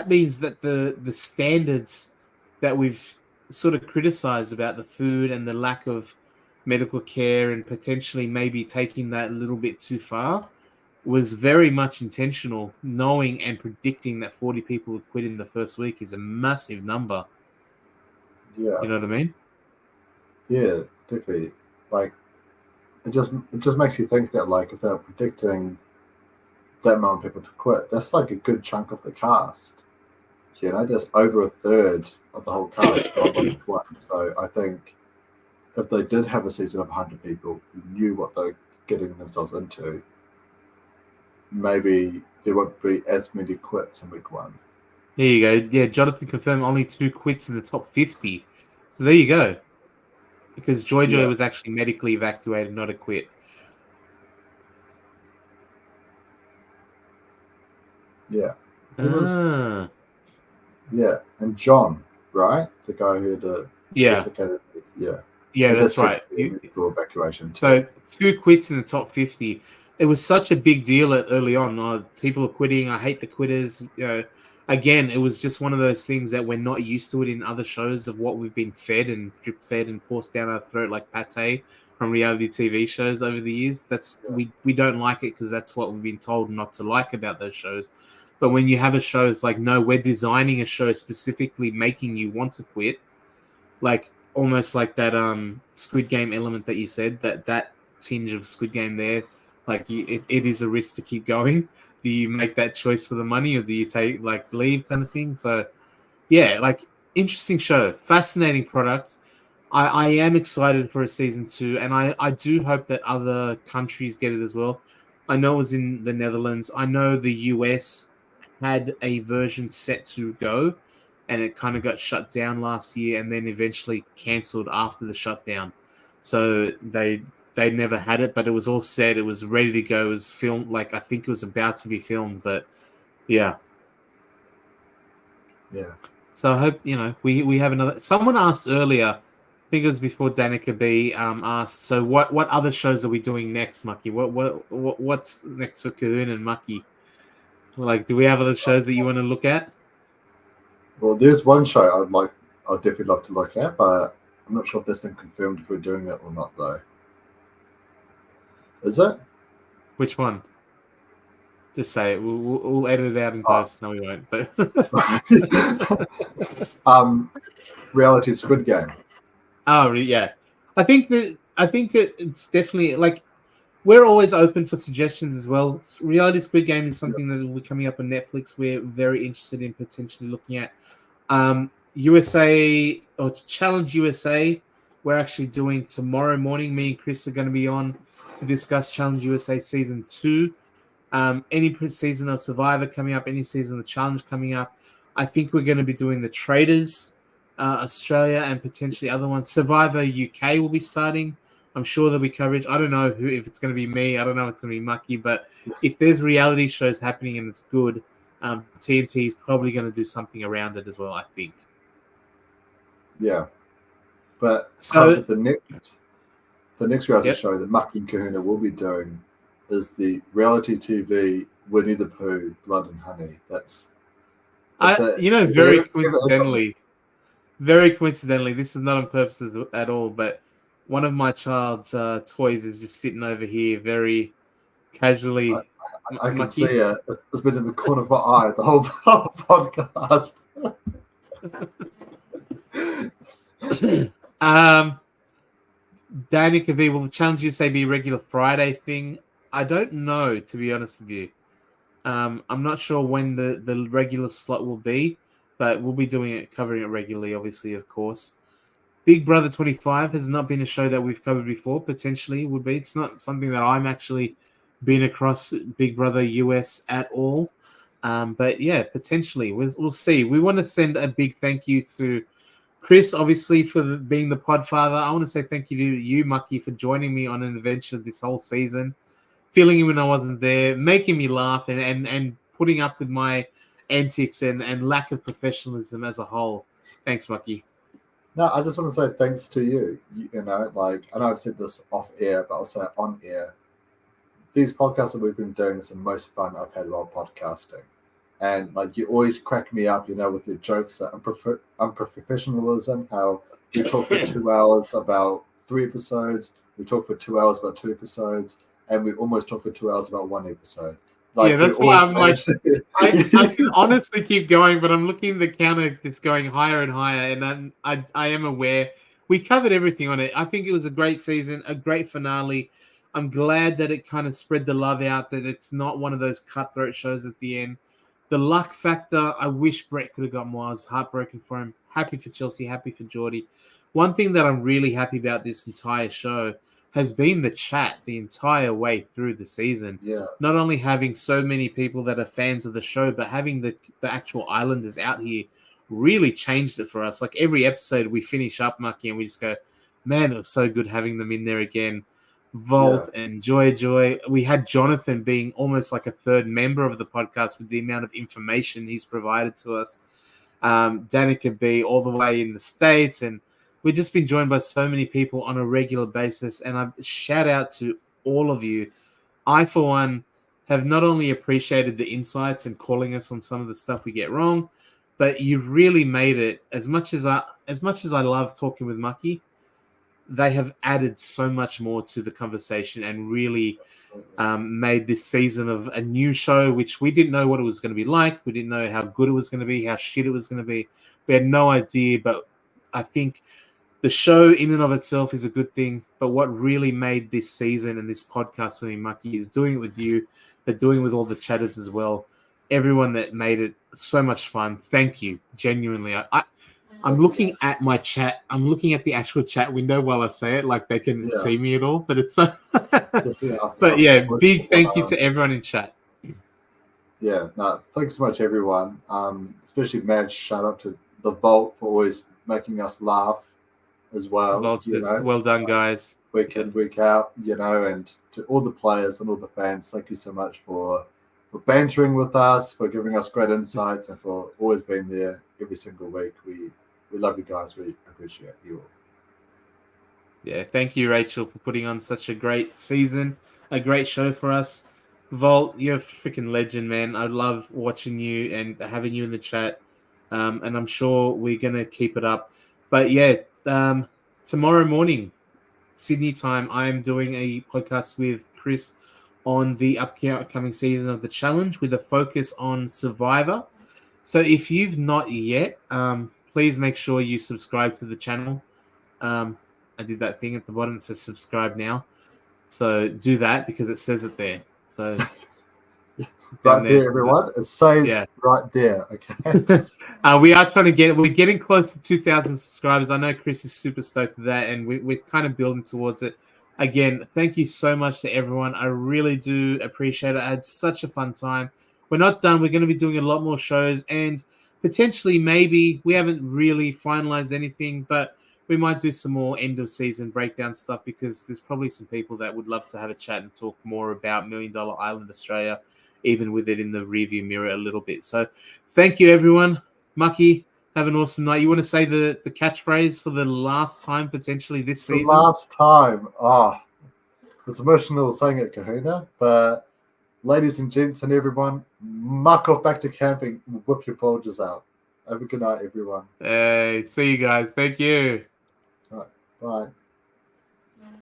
means that the standards that we've sort of criticized about the food and the lack of medical care and potentially maybe taking that a little bit too far was very much intentional. Knowing and predicting that 40 people would quit in the first week is a massive number. Yeah. You know what I mean? Yeah, definitely. It just makes you think that if they're predicting that amount of people to quit, that's a good chunk of the cast. There's over a third of the whole cast gone by week 1. So I think if they did have a season of 100 people who knew what they're getting themselves into, maybe there won't be as many quits in week 1. There you go. Yeah, Jonathan confirmed only 2 quits in the top 50. So there you go. Because Jojo was actually medically evacuated, not a quit. Yeah. Yeah, and John, right? The guy who had dislocated. Yeah, that's right. Evacuation. So 2 quits in the top 50. It was such a big deal early on. People are quitting. I hate the quitters. Again, it was just one of those things that we're not used to it in other shows of what we've been fed and drip fed and forced down our throat like pate from reality TV shows over the years. We don't like it because that's what we've been told not to like about those shows. But when you have a show, it's like, no, we're designing a show specifically making you want to quit. Almost like that Squid Game element that you said, that tinge of Squid Game there. It is a risk to keep going. Do you make that choice for the money, or do you take leave kind of thing? So yeah, interesting show, fascinating product. I am excited for a season 2, and I do hope that other countries get it as well. I know it was in the Netherlands. I know the US had a version set to go, and it kind of got shut down last year and then eventually cancelled after the shutdown. So they never had it, but it was all set. It was ready to go. It was filmed, I think it was about to be filmed, but yeah. Yeah. So I hope, we have another. Someone asked earlier, I think it was before Danica B asked, so what other shows are we doing next, Mucky? What's next for Kahuna and Mucky? Do we have other shows that you want to look at? Well, there's one show I'd definitely love to look at, but I'm not sure if that's been confirmed if we're doing that or not, though. Is it? Which one? Just say it. We'll edit it out in post. No, we won't. But reality Squid Game. Oh yeah, I think it's definitely we're always open for suggestions as well. Reality Squid Game is something that will be coming up on Netflix. We're very interested in potentially looking at. USA or Challenge USA. We're actually doing tomorrow morning. Me and Chris are going to be on to discuss Challenge USA Season 2. Any season of Survivor coming up, any season of the Challenge coming up. I think we're going to be doing the Traders, Australia, and potentially other ones. Survivor UK will be starting. I'm sure there'll be coverage. I don't know if it's going to be me. I don't know if it's going to be Mucky. But if there's reality shows happening and it's good, TNT is probably going to do something around it as well, I think. Yeah. But so the next reality show that Mucky and Kahuna will be doing is the reality TV Winnie the Pooh, Blood and Honey. That's very coincidentally, this is not on purpose at all, but one of my child's toys is just sitting over here very casually. I can see it. It's been in the corner of my eye the whole podcast. Danny Kavi, will the challenge you say be a regular Friday thing? I don't know, to be honest with you. I'm not sure when the regular slot will be, but we'll be covering it regularly, obviously, of course. Big Brother 25 has not been a show that we've covered before. Potentially would be. It's not something that I'm actually been across Big Brother US at all. But yeah, potentially. We'll see. We want to send a big thank you to Chris, obviously, for being the podfather. I want to say thank you to you, Mucky, for joining me on an adventure this whole season. Filling in when I wasn't there, making me laugh, and putting up with my antics and lack of professionalism as a whole. Thanks, Mucky. No, I just want to say thanks to you. You know, like, I know I've said this off air, but I'll say it on air. These podcasts that we've been doing is the most fun I've had while podcasting. And like, you always crack me up, you know, with your jokes, unprofessionalism, how we talk for 2 hours about 3 episodes, we talk for 2 hours about 2 episodes, and we almost talk for 2 hours about 1 episode. Like, yeah, that's why I'm like, I can honestly keep going, but I'm looking at the counter that's going higher and higher, and I am aware we covered everything on it. I think it was a great season, a great finale. I'm glad that it kind of spread the love out, that it's not one of those cutthroat shows at the end. The luck factor, I wish Brett could have got more. I was heartbroken for him. Happy for Chelsea, happy for Geordie. One thing that I'm really happy about this entire show has been the chat the entire way through the season. Yeah. Not only having so many people that are fans of the show, but having the actual Islanders out here really changed it for us. Like, every episode we finish up, Mucky, and we just go, man, it was so good having them in there again. Vault and Joy. We had Jonathan being almost like a third member of the podcast with the amount of information he's provided to us. Danica B all the way in the States, and we've just been joined by so many people on a regular basis, and I shout out to all of you. I, for one, have not only appreciated the insights and calling us on some of the stuff we get wrong, but you've really made it, as much as I love talking with Mucky, they have added so much more to the conversation and really made this season of a new show, which we didn't know what it was going to be like. We didn't know how good it was going to be, how shit it was going to be. We had no idea, but I think the show in and of itself is a good thing. But what really made this season and this podcast for me, Mucky, is doing it with you, but doing it with all the chatters as well. Everyone that made it so much fun. Thank you. Genuinely. I'm looking at my chat. I'm looking at the actual chat window while I say it, like they can see me at all. But it's so. But yeah, big thank you to everyone in chat. Yeah, no, thanks so much, everyone. Especially mad shout out to the Vault for always making us laugh as well. Well done, guys. Week in, week out, you know, and to all the players and all the fans, thank you so much for bantering with us, for giving us great insights, and for always being there every single week. We love you guys. We appreciate you all. Yeah, thank you, Rachel, for putting on such a great season, a great show for us. Vault, you're a freaking legend, man. I love watching you and having you in the chat, and I'm sure we're going to keep it up. But yeah, tomorrow morning, Sydney time, I am doing a podcast with Chris on the upcoming season of The Challenge with a focus on Survivor. So if you've not yet, please make sure you subscribe to the channel. I did that thing at the bottom that says subscribe now. So do that because it says it there. So right there, everyone. It says right there. Okay. We're getting close to 2,000 subscribers. I know Chris is super stoked with that, and we're kind of building towards it. Again, thank you so much to everyone. I really do appreciate it. I had such a fun time. We're not done. We're going to be doing a lot more shows, and potentially, maybe, we haven't really finalized anything, but we might do some more end of season breakdown stuff because there's probably some people that would love to have a chat and talk more about $1 Million Island Australia, even with it in the rearview mirror a little bit. So thank you, everyone. Mucky, have an awesome night. You want to say the catchphrase for the last time potentially this season? The last time. It's emotional saying it, Kahuna, but ladies and gents and everyone, muck off back to camping. Whip your bulges out. Have a good night, everyone. Hey, see you guys. Thank you. All right, bye.